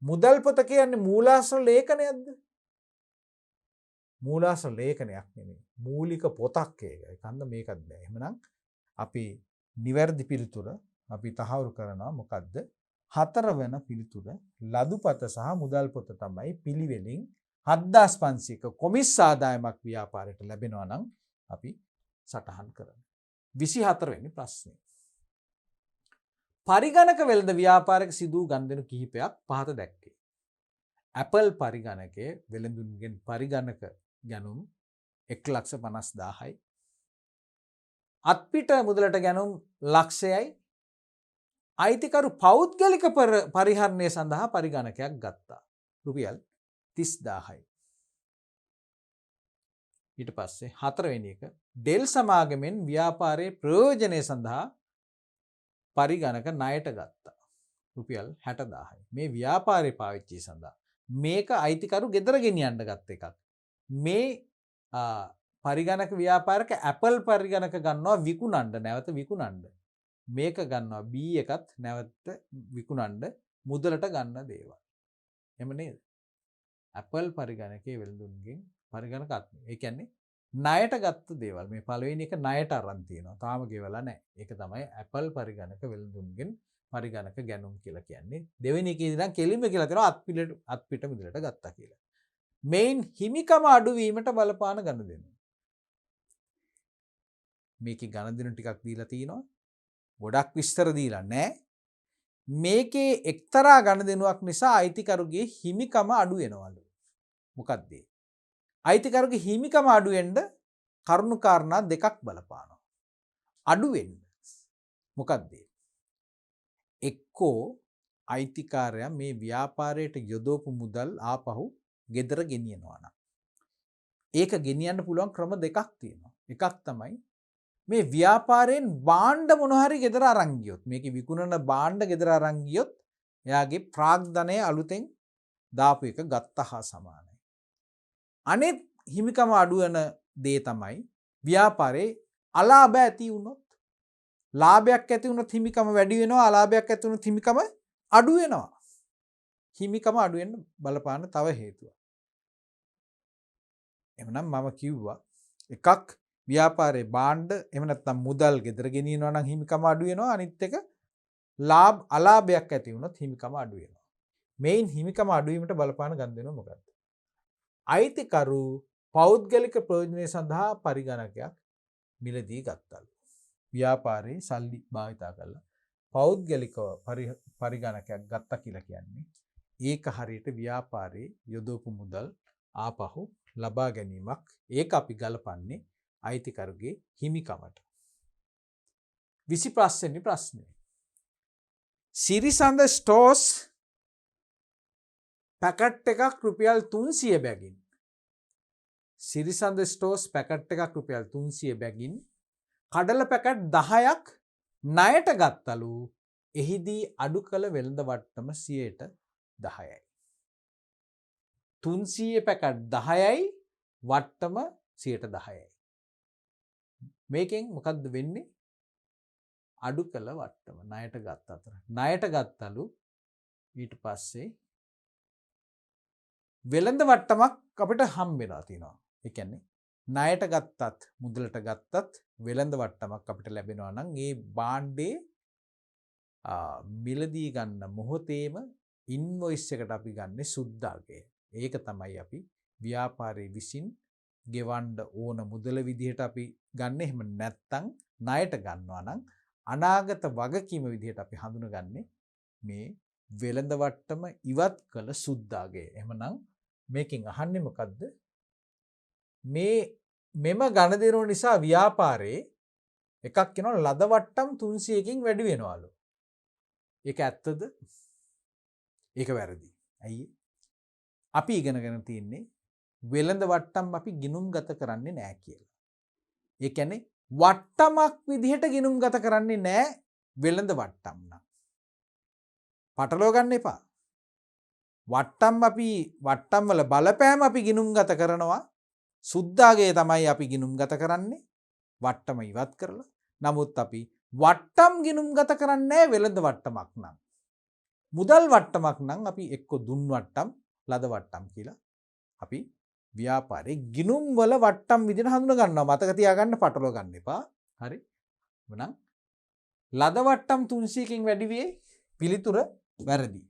මුදල් පොත කියන්නේ මූලාශ්‍ර ලේඛනයක්ද? මූලාශ්‍ර ලේඛනයක් නෙමෙයි. මූලික පොතක් ඒක. ඒකන්ද මේකත් බෑ. එහෙමනම් අපි නිවැරදි පිළිතුර අපි තහවුරු කරනවා මොකද්ද? 4 වෙන පිළිතුර ලදුපත සහ මුදල් පොත තමයි පිළිවෙලින් 7500ක කොමිස් ආදායමක් ව්‍යාපාරයට ලැබෙනවා නම් අපි සටහන් කරනවා. 24 වෙනි ප්‍රශ්නේ. පරිගණක වෙළඳ ව්‍යාපාරයක සිදු වූ ගනුදෙනු කිහිපයක් පහත දැක්කේ. Apple පරිගණකයේ වෙළඳුන්ගෙන් පරිගණක ගැනුම් 1,50,000යි. අත්පිට මුදලට ගැනුම් ලක්ෂයයි. අයිතිකරු පෞද්ගලික පරිහරණය සඳහා පරිගණකයක් ගත්තා. රුපියල් 30,000යි. ඊට පස්සේ 4 වෙනි එක ඩෙල් සමාගමෙන් ව්‍යාපාරයේ ප්‍රයෝජනය සඳහා පරිගණක ණයට ගත්තා. රුපියල් 60,000යි. මේ ව්‍යාපාරේ පාවිච්චි සඳහා මේක අයිතිකරු ගෙදර ගෙනියන්න ගත්ත එකක්. මේ පරිගණක ව්‍යාපාරක Apple පරිගණක ගන්නවා විකුණන්න නැවත විකුණන්න. මේක ගන්නවා B එකත් නැවත විකුණන්න මුදලට ගන්න දේවල්. එහෙම නේද? Apple පරිගණකයේ වෙළඳුන්ගෙන් පරිගණක අත්මි. ඒ කියන්නේ ණයට ගත්ත දේවල්. මේ පළවෙනි එක ණයට අරන් තියෙනවා. තාම ගෙවලා නැහැ. ඒක තමයි Apple පරිගණක වෙළඳුන්ගෙන් පරිගණක ගැනුම් කියලා කියන්නේ. දෙවෙනි එකේ ඉඳන් කෙලින්ම කියලා තියෙනවා අත්පිට මුදලට ගත්තා කියලා. මේන් හිමිකම අඩුවීමට බලපාන ගනුදෙනු. මේකේ ගනුදෙනු ටිකක් දීලා තිනවා. ගොඩක් විස්තර දීලා නැහැ. මේකේ එක්තරා ගනුදෙනුවක් නිසා අයිතිකරුගේ හිමිකම අඩු වෙනවලු. මොකක්ද ඒ? අයිතිකරුගේ හිමිකම අඩු වෙන්න කරුණු කාරණා දෙකක් බලපානවා. අඩු වෙන්න. මොකක්ද ඒ? එක්කෝ අයිතිකාරයා මේ ව්‍යාපාරයට යොදවපු මුදල් ආපහු ගෙදර ගෙනියනවා නම්. ඒක ගෙනියන්න පුළුවන් ක්‍රම දෙකක් තියෙනවා. එකක් තමයි මේ ව්‍යාපාරයෙන් භාණ්ඩ මොන හරි ගෙදර අරන් ගියොත් මේකේ විකුණන භාණ්ඩ ගෙදර අරන් ගියොත් එයාගේ ප්‍රාග්ධනය අලුතෙන් දාපු එක ගත්තා හා සමානයි. අනෙක් හිමිකම අඩු වෙන දේ තමයි ව්‍යාපාරේ අලාභ ඇති වුණොත් ලාභයක් ඇති වුණොත් හිමිකම වැඩි වෙනවා, අලාභයක් ඇති වුණොත් හිමිකම අඩු වෙනවා. හිමිකම අඩු වෙන්න බලපාන තව හේතුවක්. එහෙනම් මම කිව්වා එකක් ව්‍යාපාරේ භාණ්ඩ එහෙම නැත්නම් මුදල් ගෙදර ගෙනියනවා නම් හිමිකම අඩු වෙනවා. අනිත් එක අලාභයක් ඇති වුණොත් හිමිකම අඩු වෙනවා. මේන් හිමිකම අඩු වීමට බලපාන ගනුදෙනුව මොකක්ද? අයිතිකරු පෞද්ගලික ප්‍රයෝජනය සඳහා පරිගණකයක් මිලදී ගත්තලු. ව්‍යාපාරේ සල්ලි භාවිතා කරලා පෞද්ගලිකව පරිගණකයක් ගත්තා කියලා කියන්නේ ඒක හරියට ව්‍යාපාරේ යොදවපු මුදල් ආපහු ලබා ගැනීමක්. ඒක අපි ගලපන්නේ අයිතිකරුගේ හිමිකමට. 25 වෙනි ප්‍රශ්නය. සිරිසඳ ස්ටෝස් පැකට් එකක් රුපියල් 300 බැගින්. සිරිසඳ ස්ටෝස් පැකට් එකක් රුපියල් 300 බැගින් කඩල පැකට් 10ක් ණයට ගත්තලු. එහිදී අඩු කළ වෙළඳ වට්ටම 10%යි. 300 පැකට් 10යි වට්ටම 10%යි. මේකෙන් මොකද්ද වෙන්නේ? අඩු කළ වට්ටම ණයට ගත්ත අතර. ණයට ගත්තලු ඊට පස්සේ වෙළඳ වට්ටමක් අපිට හම්බ වෙනවා තියෙනවා. ඒ කියන්නේ ණයට ගත්තත් මුදලට ගත්තත් වෙළඳ වට්ටමක් අපිට ලැබෙනවා නම් ඒ භාණ්ඩේ මිලදී ගන්න මොහොතේම ඉන්වොයිස් එකට අපි ගන්න සුද්දාගය. ඒක තමයි අපි ව්‍යාපාරයේ විසින් ගෙවන්න ඕන මුදල විදිහට අපි ගන්න. එහෙම නැත්තම් ණයට ගන්නවා නම් අනාගත වගකීම විදිහට අපි හඳුනගන්නේ මේ වෙළඳ වට්ටම ඉවත් කළ සුද්දාගය. එහෙමනම් මේකෙන් අහන්නේ මොකද්ද? මෙම ගණදෙනුව නිසා ව්‍යාපාරයේ එකක් කියනවා ලද වට්ටම් 300කින් වැඩි වෙනවලු. ඒක ඇත්තද? ඒක වැරදි. ඇයි? අපි ඉගෙනගෙන තියෙන්නේ වෙළඳ වට්ටම් අපි ගිණුම් ගත කරන්නේ නැහැ කියලා. ඒ කියන්නේ වට්ටමක් විදිහට ගිණුම් ගත කරන්නේ නැහැ වෙළඳ වට්ටම් නම්. පටලව ගන්න එපා. වට්ටම් වල බලපෑම අපි ගිණුම් ගත කරනවා. සුද්දාගේ තමයි අපි ගිණුම් ගත කරන්නේ වට්ටම ඉවත් කරලා. නමුත් අපි වට්ටම් ගිණුම් ගත කරන්නේ වෙළඳ වට්ටමක් නම්. මුදල් වට්ටමක් නම් අපි එක්ක දුන් වට්ටම් ලද වට්ටම් කියලා අපි ව්‍යාපාරයේ ගිණුම් වල වට්ටම් විදිහට හඳුන ගන්නවා. මතක තියාගන්න, පටලව ගන්න එපා. හරි. එහෙනම් ලද වට්ටම් 300කින් වැඩි වේ. පිළිතුර වැරදි.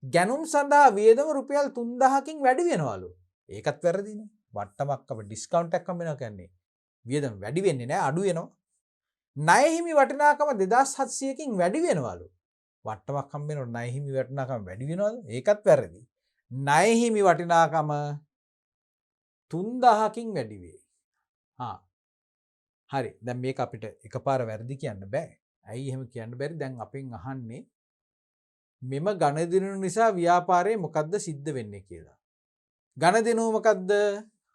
ගැනුම් සඳහා වියදම රුපියල් 3000කින් වැඩි වෙනවලු. ඒකත් වැරදිනේ. වට්ටමක් අප ඩිස්කවුන්ට් එකක් හම්බ වෙනවා කියන්නේ වියදම වැඩි වෙන්නේ නැහැ, අඩු වෙනවා. ණය හිමි වටිනාකම 2700කින් වැඩි වෙනවලු. වට්ටමක් හම්බ වෙනකොට ණය හිමි වටිනාකම වැඩි වෙනවද? ඒකත් වැරදි. ණය හිමි වටිනාකම 3000කින් වැඩි වේ. හරි. දැන් මේක අපිට එකපාර වැරදි කියන්න බෑ. ඇයි එහෙම කියන්න බැරි? දැන් අපෙන් අහන්නේ මෙම ගණදිනු නිසා ව්‍යාපාරයේ මොකද්ද සිද්ධ වෙන්නේ කියලා. ගණදිනුව මොකද්ද?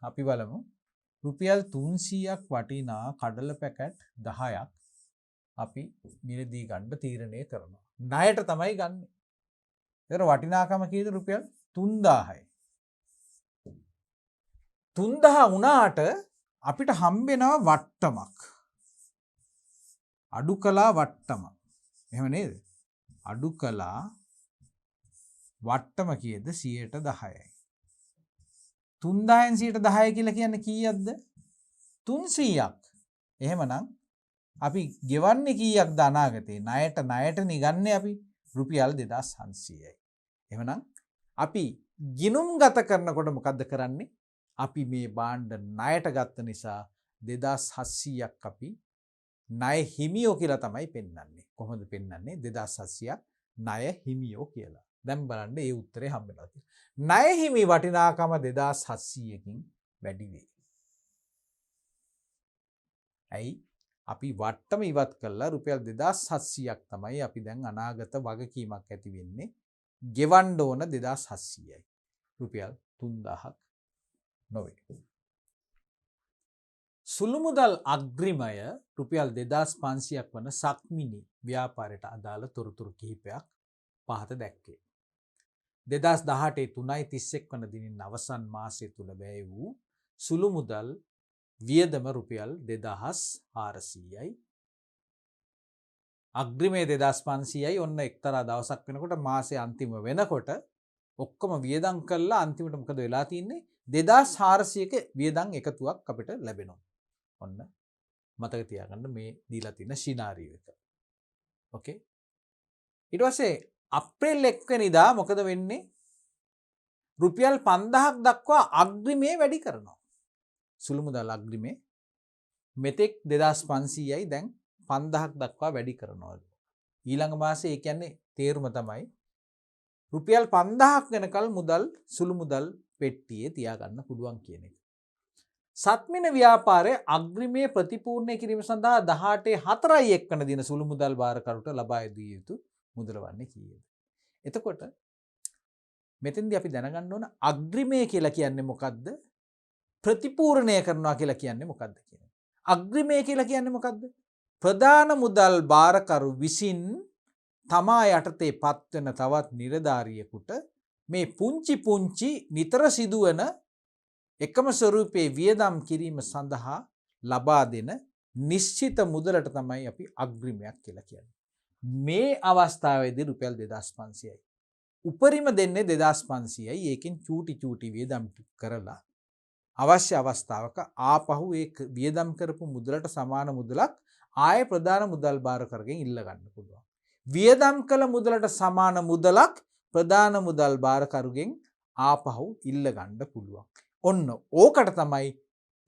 අපි බලමු. රුපියල් 300ක් වටිනා කඩල පැකට් 10ක් අපි මිලදී ගන්න තීරණය කරනවා. ණයට තමයි ගන්නෙ. ඒතර වටිනාකම කීයද? රුපියල් 3000යි. 3000 වුණාට අපිට හම්බෙනවා වට්ටමක්. අඩු කළා වට්ටමක්. එහෙම නේද? අඩු කළා වට්ටම කීයද? 10%යි. 3000න් 10% කියලා කියන්නේ කීයක්ද? 300ක්. එහෙමනම් අපි ගෙවන්නේ කීයක්ද අනාගතේ? ණයට නිගන්නේ අපි රුපියල් 2700යි. එහෙමනම් අපි ගිණුම් ගත කරනකොට මොකද්ද කරන්නේ? අපි මේ භාණ්ඩ ණයට ගත්ත නිසා 2700ක් අපි ණය හිමියෝ කියලා තමයි පෙන්වන්නේ. කොහොමද පෙන්වන්නේ? 2700ක් ණය හිමියෝ කියලා. දැන් බලන්න මේ උත්තරේ හම්බෙලා තියෙනවා. ණය හිමි වටිනාකම 2700කින් වැඩි වේ. ඇයි? අපි වට්ටම ඉවත් කළා රුපියල් 2700ක් තමයි අපි දැන් අනාගත වගකීමක් ඇති වෙන්නේ. ගෙවන්න ඕන 2700යි. රුපියල් 3000ක් නොවේ. සුළු මුදල් අග්‍රිමය රුපියල් 2500ක් වන සක්මිනි ව්‍යාපාරයට අදාළ තොරතුරු කිහිපයක් පහත දැක්කේ. 2018 3.31 වන දිනින් අවසන් මාසය තුල වැය වූ සුළු මුදල් වියදම රුපියල් 2400යි. අග්‍රිමය 2500යි. ඔන්න එක්තරා දවසක් වෙනකොට මාසයේ අන්තිම වෙනකොට ඔක්කොම වියදම් කළා අන්තිමට මොකද වෙලා තියෙන්නේ? 2400ක වියදම් එකතුවක් අපිට ලැබෙනවා. ඔන්න මතක තියාගන්න මේ දීලා තියෙන සිනාරියෝ එක. ඕකේ. ඊට පස්සේ අප්‍රේල් 1 වෙනිදා මොකද වෙන්නේ? රුපියල් 5000ක් දක්වා අග්‍රිමය වැඩි කරනවා. සුළු මුදල් අග්‍රිමය මෙතෙක් 2500යි දැන් 5000ක් දක්වා වැඩි කරනවා. ඊළඟ මාසේ ඒ කියන්නේ තේරුම තමයි රුපියල් 5000ක් වෙනකල් මුදල් සුළු මුදල් පෙට්ටියේ තියාගන්න පුළුවන් කියන එක. සත්මින ව්‍යාපාරයේ අග්‍රිමය ප්‍රතිපූර්ණය කිරීම සඳහා 18/4 වන දින සුළු මුදල් භාරකරුට ලබා දිය යුතු මුදල වන්නේ කීයද? එතකොට මෙතෙන්දී අපි දැනගන්න ඕන අග්‍රිමය කියලා කියන්නේ මොකද්ද? ප්‍රතිපූර්ණය කරනවා කියලා කියන්නේ මොකද්ද කියන්නේ? අග්‍රිමය කියලා කියන්නේ මොකද්ද? ප්‍රධාන මුදල් භාරකරු විසින් තමා යටතේ පත්වන තවත් නිලධාරියෙකුට මේ පුංචි නිතර සිදුවන එකම ස්වරූපයේ වියදම් කිරීම සඳහා ලබා දෙන නිශ්චිත මුදලට තමයි අපි අග්‍රිමයක් කියලා කියන්නේ. මේ අවස්ථාවේදී රුපියල් 2500යි. උපරිම දෙන්නේ 2500යි. ඒකෙන් චූටි වියදම් කරලා අවශ්‍ය අවස්ථාවක ආපහු ඒ වියදම් කරපු මුදලට සමාන මුදලක් ආයේ ප්‍රධාන මුදල් භාරකරුගෙන් ඉල්ල ගන්න පුළුවන්. වියදම් කළ මුදලට සමාන මුදලක් ප්‍රධාන මුදල් භාරකරුගෙන් ආපහු ඉල්ල ගන්න පුළුවන්. ඔන්න ඕකට තමයි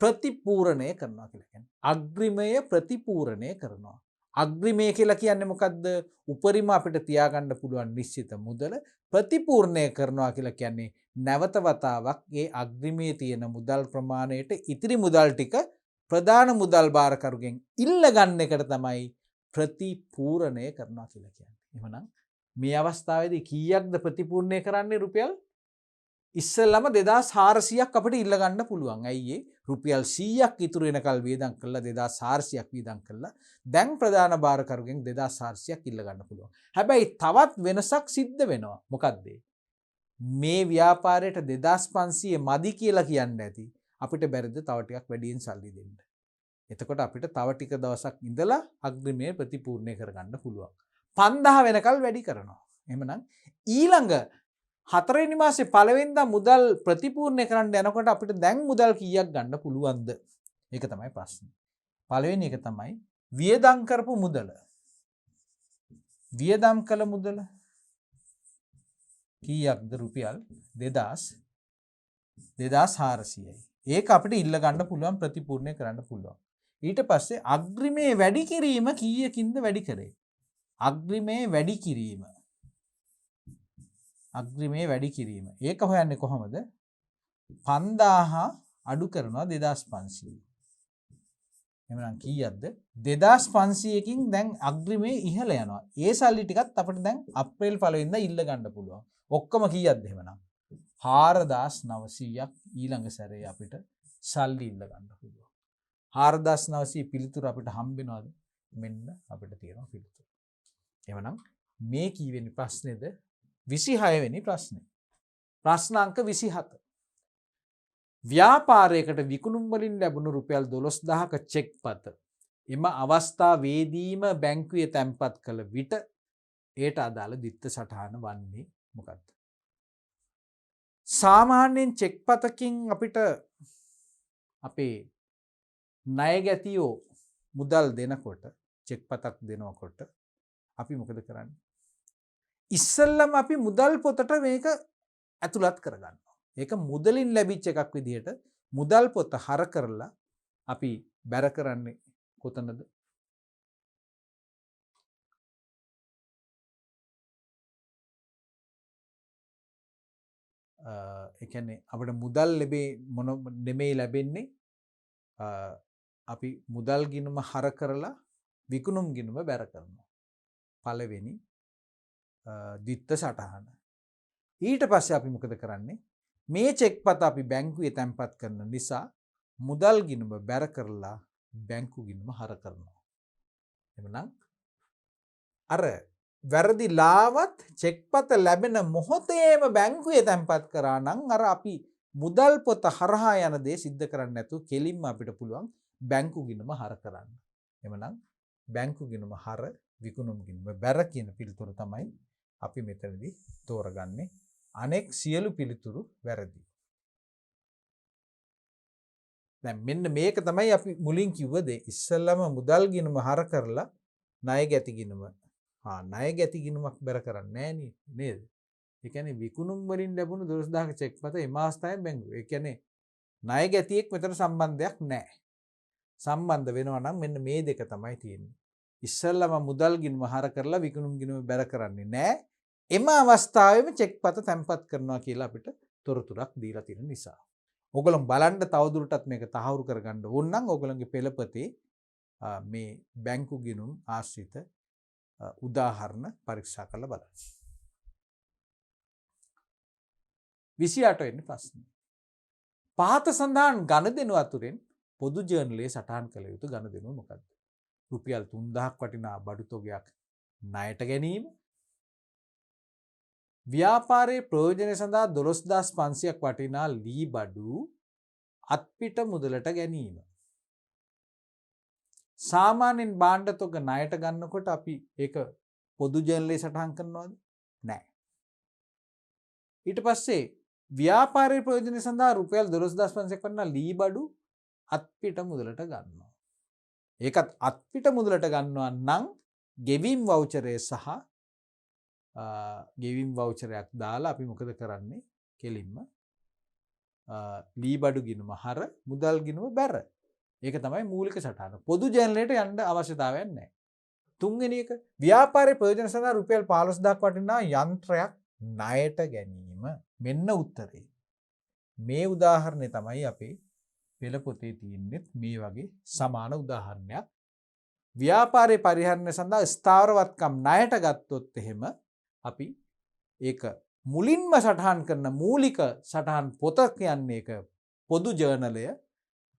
ප්‍රතිපූරණය කරනවා කියලා කියන්නේ. අග්‍රිමය ප්‍රතිපූරණය කරනවා. අග්‍රිමය කියලා කියන්නේ මොකද්ද? උපරිම අපිට තියාගන්න පුළුවන් නිශ්චිත මුදල ප්‍රතිපූර්ණය කරනවා කියලා කියන්නේ නැවත වතාවක් ඒ අග්‍රිමයේ තියෙන මුදල් ප්‍රමාණයට ඉතිරි මුදල් ටික ප්‍රධාන මුදල් භාරකරුගෙන් ඉල්ල ගන්න එකට තමයි ප්‍රතිපූරණය කරනවා කියලා කියන්නේ. එහෙනම් මේ අවස්ථාවේදී කීයක්ද ප්‍රතිපූර්ණය කරන්නේ රුපියල්? ඉස්සෙල්ලම 2400ක් අපිට ඉල්ල ගන්න පුළුවන්. ඇයි ඒ? රුපියල් 100ක් ඉතුරු වෙනකල් වියදම් කළා 2400ක් වියදම් කළා. දැන් ප්‍රධාන භාරකරුගෙන් 2400ක් ඉල්ල ගන්න පුළුවන්. හැබැයි තවත් වෙනසක් සිද්ධ වෙනවා. මොකද්ද? මේ ව්‍යාපාරයට 2500 මදි කියලා කියන්න ඇති. අපිට බැරිද තව ටිකක් වැඩියෙන් සල්ලි දෙන්න? එතකොට අපිට තව ටික දවසක් ඉඳලා අග්‍රිමය ප්‍රතිපූර්ණය කරගන්න පුළුවන්. 5000 වෙනකල් වැඩි කරනවා. එහෙමනම් ඊළඟ 4 වෙනි මාසේ පළවෙනිදා මුදල් ප්‍රතිපූර්ණය කරන්න යනකොට අපිට දැන් මුදල් කීයක් ගන්න පුළුවන්ද? ඒක තමයි ප්‍රශ්නේ. පළවෙනි එක තමයි වියදම් කරපු මුදල. වියදම් කළ මුදල කීයක්ද? රුපියල් 2400යි. ඒක අපිට ඉල්ල ගන්න පුළුවන් ප්‍රතිපූර්ණය කරන්න පුළුවන්. ඊට පස්සේ අග්‍රිමේ වැඩි කිරීම කීයකින්ද වැඩි කරේ? අග්‍රිමේ වැඩි කිරීම. අග්‍රිමේ වැඩි කිරීම. ඒක හොයන්නේ කොහොමද? 5000 අඩු කරනවා 2500. එහෙනම් කීයක්ද? 2500කින් දැන් අග්‍රිමේ ඉහළ යනවා. ඒ සල්ලි ටිකත් අපිට දැන් අප්‍රේල් පළවෙනිදා ඉල්ල ගන්න පුළුවන්. ඔක්කොම කීයක්ද එහෙනම්? 4900ක් ඊළඟ සැරේ අපිට සල්ලි ඉල්ල ගන්න පුළුවන්. 4900 පිළිතුර අපිට හම්බෙනවද? මෙන්න අපිට තියෙනවා පිළිතුර. එහෙනම් මේ කීවෙනි ප්‍රශ්නේද? 26 වෙනි ප්‍රශ්නේ. ප්‍රශ්න අංක 27. ව්‍යාපාරයකට විකුණුම් වලින් ලැබුණු රුපියල් 12000ක චෙක් පත එම අවස්ථාවේදීම බැංකුවේ තැන්පත් කළ විට ඒට අදාළ දිත්ත සටහන වන්නේ මොකක්ද? සාමාන්‍යයෙන් චෙක් පතකින් අපිට අපේ ණය ගැතියෝ මුදල් දෙනකොට චෙක් පතක් දෙනකොට අපි මොකද කරන්නේ? ඉස්සෙල්ලම අපි මුදල් පොතට මේක ඇතුළත් කරගන්නවා. ඒක මුදලින් ලැබිච්ච එකක් විදිහට මුදල් පොත හර කරලා අපි බැර කරන්නේ කොතනද? ඒ කියන්නේ අපිට මුදල් නෙමෙයි ලැබෙන්නේ අපි මුදල් ගිණුම හර කරලා විකුණුම් ගිණුම බැර කරනවා. පළවෙනි දිත්ත සටහන. ඊට පස්සේ අපි මොකද කරන්නේ? මේ චෙක් පත අපි බැංකුවේ තැන්පත් කරන නිසා මුදල් ගිණුම බැර කරලා බැංකු ගිණුම හර කරනවා. එhmenan අර වැරදි ලාවත් චෙක් පත ලැබෙන මොහොතේම බැංකුවේ තැන්පත් කරා නම් අර අපි මුදල් පොත හරහා යන දේ සිද්ධ කරන්නේ නැතුව කෙලින්ම අපිට පුළුවන් බැංකු ගිණුම හර කරන්න. එhmenan බැංකු ගිණුම හර විකුණුම් ගිණුම බැර කියන පිළිතුර තමයි අපි මෙතනදී තෝරගන්නේ. අනෙක් සියලු පිළිතුරු වැරදි. දැන් මෙන්න මේක තමයි අපි මුලින් කිව්ව දේ. ඉස්සෙල්ලම මුදල් ගිණුම හර කරලා ණය ගැති ගිණුම. ණය ගැති ගිණුමක් බැර කරන්නේ නැහැ නේද? ඒ කියන්නේ විකුණුම් වලින් ලැබුණු 12000ක චෙක් පත එම අවස්ථාවේ බැංකුව. ඒ කියන්නේ ණය ගැතියෙක් මෙතන සම්බන්ධයක් නැහැ. සම්බන්ධ වෙනවා නම් මෙන්න මේ දෙක තමයි තියෙන්නේ. ඉස්සෙල්ලම මුදල් ගිණුම හර කරලා විකුණුම් ගිණුම බැර කරන්නේ නැහැ. එම අවස්ථාවේම චෙක් පත තැන්පත් කරනවා කියලා අපිට තොරතුරක් දීලා තියෙන නිසා. ඕගොල්ලෝ බලන්න තවදුරටත් මේක තහවුරු කරගන්න ඕන නම් ඕගොල්ලන්ගේ පෙළපතේ මේ බැංකු ගිණුම් ආශ්‍රිත උදාහරණ පරීක්ෂා කරලා බලන්න. 28 වෙනි ප්‍රශ්නේ. පහත සඳහන් ගණදෙනු අතුරෙන් පොදු ජර්නලයේ සටහන් කළ යුතු ගණදෙනුව මොකක්ද? රුපියල් 3000ක් වටිනා බඩු තොගයක් ණයට ගැනීම, ව්‍යාපාරයේ ප්‍රයෝජනය සඳහා 12500ක් වටිනා ලී බඩු අත්පිට මුදලට ගැනීම. සාමාන්‍යයෙන් භාණ්ඩ තොග ණයට ගන්නකොට අපි ඒක පොදු ජර්නලයේ සටහන් කරනවද? නැහැ. ඊට පස්සේ ව්‍යාපාරයේ ප්‍රයෝජනය සඳහා රුපියල් 12500ක් වටිනා ලී බඩු අත්පිට මුදලට ගන්නවා. ඒකත් අත්පිට මුදලට ගන්නවා නම් ගෙවීම් වවුචරය සහ ගෙවිම් වවුචරයක් දාලා අපි මොකද කරන්නේ කෙලින්ම ලී බඩු ගිණුම හර මුදල් ගිණුම බැර. ඒක තමයි මූලික සටහන. පොදු ජනලයට යන්න අවශ්‍යතාවයක් නැහැ. තුන්වෙනි එක ව්‍යාපාරයේ ප්‍රයෝජන සඳහා රුපියල් 15000ක් වටිනා යන්ත්‍රයක් ණයට ගැනීම. මෙන්න උත්තරේ. මේ උදාහරණය තමයි අපේ පෙළ පොතේ තියෙන්නේ මේ වගේ සමාන උදාහරණයක්. ව්‍යාපාරයේ පරිහරණය සඳහා ස්ථාවරවත්කම් ණයට ගත්තොත් එහෙම අපි ඒක මුලින්ම සටහන් කරන මූලික සටහන් පොත කියන්නේ ඒක පොදු ජර්නලය.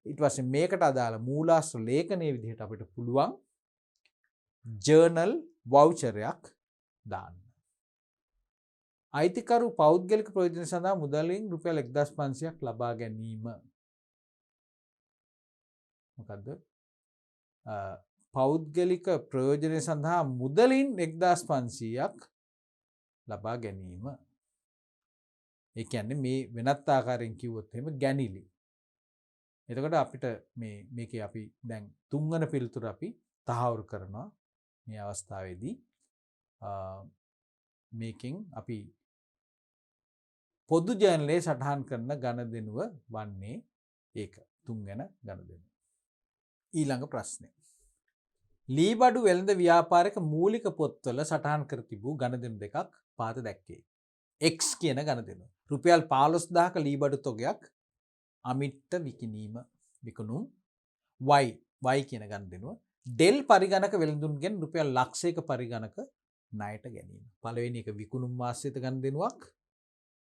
ඊට පස්සේ මේකට අදාළ මූලාශ්‍ර ලේඛනයේ විදිහට අපිට පුළුවන් ජර්නල් වවුචරයක් දාන්න. අයිතිකරු පෞද්ගලික ප්‍රයෝජන සඳහා මුදලින් රුපියල් 1500ක් ලබා ගැනීම. මොකද්ද? පෞද්ගලික ප්‍රයෝජන සඳහා මුදලින් 1500ක් ලබා ගැනීම. ඒ කියන්නේ මේ වෙනත් ආකාරයෙන් කිව්වොත් එහෙම ගැනිලි. එතකොට අපිට මේකේ අපි දැන් තුන්වන පිළිතුර අපි තහවුරු කරනවා මේ අවස්ථාවේදී. මේකෙන් අපි පොදු ජර්නලයේ සටහන් කරන ගණදෙනුව වන්නේ ඒක තුන්වන ගණදෙනුව. ඊළඟ ප්‍රශ්නේ. ලී බඩු වෙළඳ ව්‍යාපාරික මූලික පොත්වල සටහන් කර තිබූ ගණදෙනු දෙකක් පාත දැක්කේ. X කියන ගණදෙනුව. රුපියල් 15000ක ලී බඩු තොගයක් අමිට්ට විකුණුම් Y කියන ගණදෙනුව. ඩෙල් පරිගණක වෙළඳුන්ගෙන් රුපියල් ලක්ෂයක පරිගණක ණයට ගැනීම. පළවෙනි එක විකුණුම් ආශ්‍රිත ගණදෙනුවක්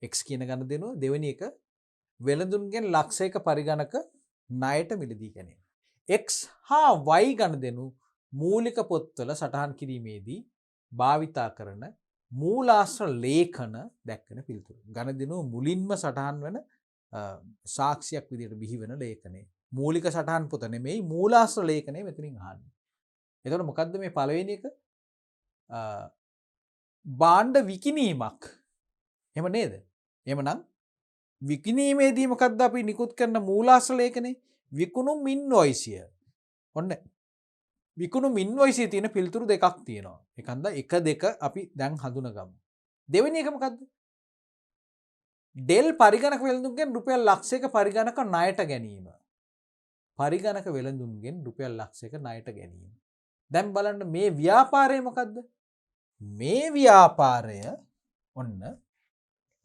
X කියන ගණදෙනුව. දෙවෙනි එක වෙළඳුන්ගෙන් ලක්ෂයක පරිගණක ණයට මිලදී ගැනීම. X හා Y ගණදෙනු මූලික පොත්වල සටහන් කිරීමේදී භාවිතා කරන මූලාශ්‍ර ලේඛන දැක්වෙන පිළිතුරු. ගණදෙනුව මුලින්ම සටහන් වන සාක්ෂියක් විදිහට බිහිවන ලේඛනය. මූලික සටහන් පොත නෙමෙයි මූලාශ්‍ර ලේඛනය මෙතනින් අහන්නේ. එතකොට මොකද්ද මේ පළවෙනි එක? භාණ්ඩ විකිණීමක්. එහෙම නේද? එහෙමනම් විකිණීමේදී මොකද්ද අපි නිකුත් කරන මූලාශ්‍ර ලේඛනේ? විකුණුම් ඉන්වොයිසිය. ඔන්න විකුණුම් ඉන්වොයිසියේ තියෙන පිළිතුරු දෙකක් තියෙනවා. ඒකන්ද 1 2 අපි දැන් හඳුනගමු. දෙවෙනි එක මොකද්ද? ඩෙල් පරිගණක වෙළඳුන්ගෙන් රුපියල් ලක්ෂයක පරිගණක ණයට ගැනීම. පරිගණක වෙළඳුන්ගෙන් රුපියල් ලක්ෂයක ණයට ගැනීම. දැන් බලන්න මේ ව්‍යාපාරය මොකද්ද? මේ ව්‍යාපාරය ඔන්න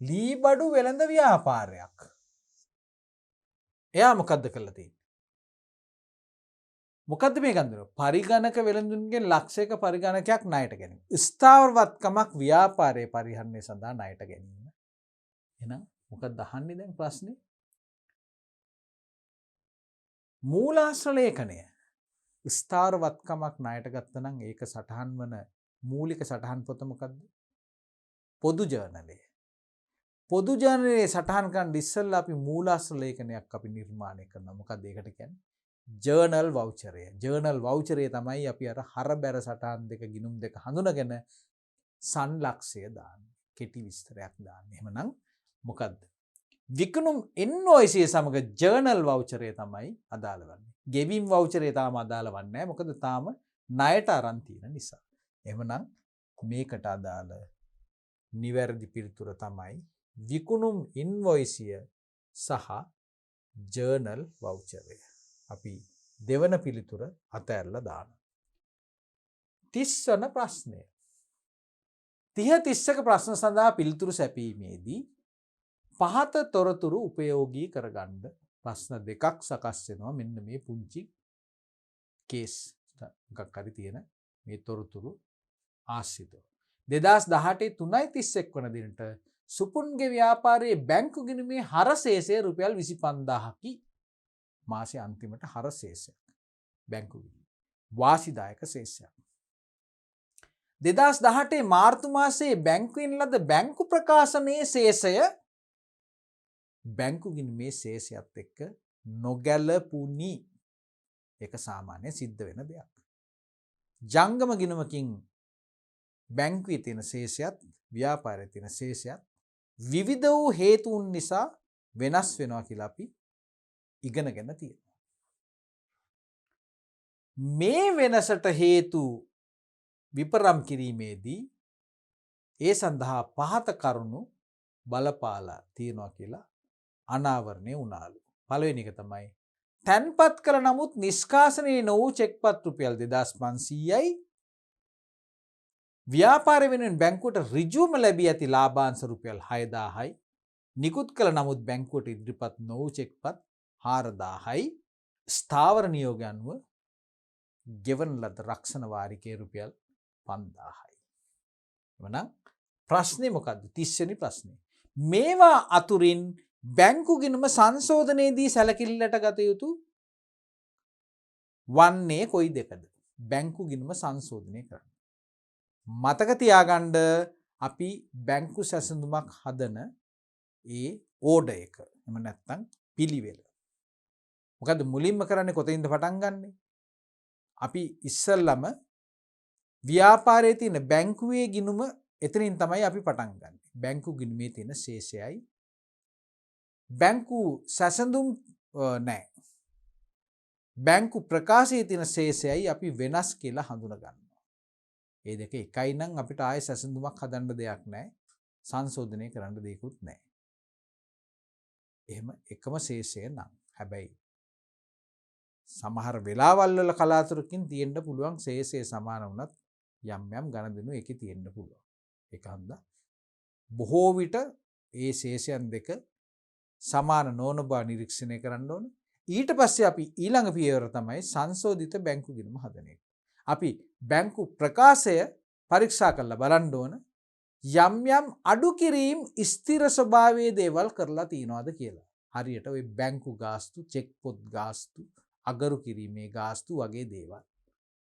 ලී බඩු වෙළඳ ව්‍යාපාරයක්. එයා මොකද්ද කරලා තියෙන්නේ? මොකද්ද මේ ගන්දර? පරිගණක වෙළඳුන්ගෙන් ලක්ෂයක පරිගණකයක් ණයට ගැනීම. ස්ථාවරවත්කමක් ව්‍යාපාරයේ පරිහරණය සඳහා ණයට ගැනීම. එහෙනම් මොකක්ද අහන්නේ දැන් ප්‍රශ්නේ? මූලාශ්‍ර ලේඛනය. ස්ථාවරවත්කමක් ණයට ගත්තා නම් ඒක සටහන් වන මූලික සටහන් පොත මොකද්ද? පොදු ජර්නලය. පොදු ජර්නලයේ සටහන් කරන්න ඉස්සෙල්ලා අපි මූලාශ්‍ර ලේඛනයක් අපි නිර්මාණය කරනවා. මොකක්ද ඒකට කියන්නේ? ජර්නල් වවුචරය. ජර්නල් වවුචරය තමයි අපි අර හරබැර සටහන් දෙක ගිණුම් දෙක හඳුනගෙන සංලක්ෂය දාන්නේ. කෙටි විස්තරයක් දාන්නේ. එහෙමනම් මොකද්ද? විකුණුම් ඉන්වොයිසිය සමග ජර්නල් වවුචරය තමයි අදාළ වන්නේ. ගෙවීම් වවුචරය තාම අදාළ වන්නේ නැහැ. මොකද තාම ණයට අරන් තියෙන නිසා. එහෙමනම් මේකට අදාළ නිවැරදි පිළිතුර තමයි විකුණුම් ඉන්වොයිසිය සහ ජර්නල් වවුචරය. අපි දෙවන පිළිතුර අතහැරලා දානවා. 30 වන ප්‍රශ්නය. 30 31ක ප්‍රශ්න සඳහා පිළිතුරු සැපීමේදී පහත තොරතුරු උපයෝගී කරගන්න ප්‍රශ්න දෙකක් සකස් වෙනවා. මෙන්න මේ පුංචි කේස් එකක් හරි තියෙන මේ තොරතුරු ආශ්‍රිතව. 2018 3.31 වන දිනට සුපුන්ගේ ව්‍යාපාරයේ බැංකු ගිණුමේ හරශේෂය රුපියල් 25000කි. මාසේ අන්තිමට හරශේෂයක් බැංකු ගිණුම. වාසිදායක ශේෂයක්. 2018 මාර්තු මාසයේ බැංකුවෙන් ලද බැංකු ප්‍රකාශනයේ ශේෂය බැංකු ගිණුමේ ශේෂයත් එක්ක නොගැලපුණි. ඒක සාමාන්‍ය සිද්ධ වෙන දෙයක්. ජංගම ගිණුමකින් බැංකුවේ තියෙන ශේෂයත් ව්‍යාපාරයේ තියෙන ශේෂයත් විවිධ වූ හේතුන් නිසා වෙනස් වෙනවා කියලා අපි ඉගෙනගෙන තියෙනවා. මේ වෙනසට හේතු විපරම් කිරීමේදී ඒ සඳහා පහත කරුණු බලපාලා තියෙනවා කියලා අනාවරණය වුණාලු. පළවෙනි එක තමයි තැන්පත් කළ නමුත් නිෂ්කාශනය නොවූ චෙක්පත් රුපියල් 2500යි ව්‍යාපාර වෙනුවෙන් බැංකුවට ඍජුවම ලැබී ඇති ලාභාංශ රුපියල් 6000යි නිකුත් කළ නමුත් බැංකුවට ඉදිරිපත් නොවූ චෙක්පත් 4000යි ස්ථාවර නියෝග අනුව ගෙවන ලද රක්ෂණ වාරිකයේ රුපියල් 5000යි. එවනම් ප්‍රශ්නේ මොකද්ද? 30 වෙනි ප්‍රශ්නේ. මේවා අතුරින් බැංකු ගිණුම සංශෝධනයේදී සැලකිල්ලට ගත යුතු වන්නේ කොයි දෙකද? බැංකු ගිණුම සංශෝධනය කරන්න. මතක තියාගන්න අපි බැංකු සැසඳුමක් හදන ඒ ඕඩර් එක. එහෙම නැත්නම් පිළිවෙල. මොකද මුලින්ම කරන්නේ කොතනින්ද පටන් ගන්නෙ? අපි ඉස්සල්ලාම ව්‍යාපාරයේ තියෙන බැංකුවේ ගිණුම එතනින් තමයි අපි පටන් ගන්න. බැංකු ගිණුමේ තියෙන ශේෂයයි බැංකු සැසඳුම් නැහැ. බැංකු ප්‍රකාශයේ තියෙන ශේෂයයි අපි වෙනස් කියලා හඳුනා ගන්නවා. ඒ දෙක එකයි නම් අපිට ආයෙ සැසඳුමක් හදන්න දෙයක් නැහැ. සංශෝධනය කරන්න දෙයක්වත් නැහැ. එහෙම එකම ශේෂය නම්. හැබැයි සමහර වෙලාවල් වල කලාතුරකින් තියෙන්න පුළුවන් ශේෂය සමාන වුණත් යම් යම් ගණදෙනු එකේ තියෙන්න පුළුවන්. ඒක හන්ද බොහෝ විට ඒ ශේෂයන් දෙක සමාන නොවන බව නිරීක්ෂණය කරන්න ඕන. ඊට පස්සේ අපි ඊළඟ පියවර තමයි සංශෝධිත බැංකු ගිණුම හදන එක. අපි බැංකු ප්‍රකාශය පරීක්ෂා කරලා බලන්න ඕන යම් යම් අඩු කිරීම් ස්ථිර ස්වභාවයේ දේවල් කරලා තියනවාද කියලා. හරියට ওই බැංකු ගාස්තු, චෙක් පොත් ගාස්තු, අගරු කිරීමේ ගාස්තු වගේ දේවල්.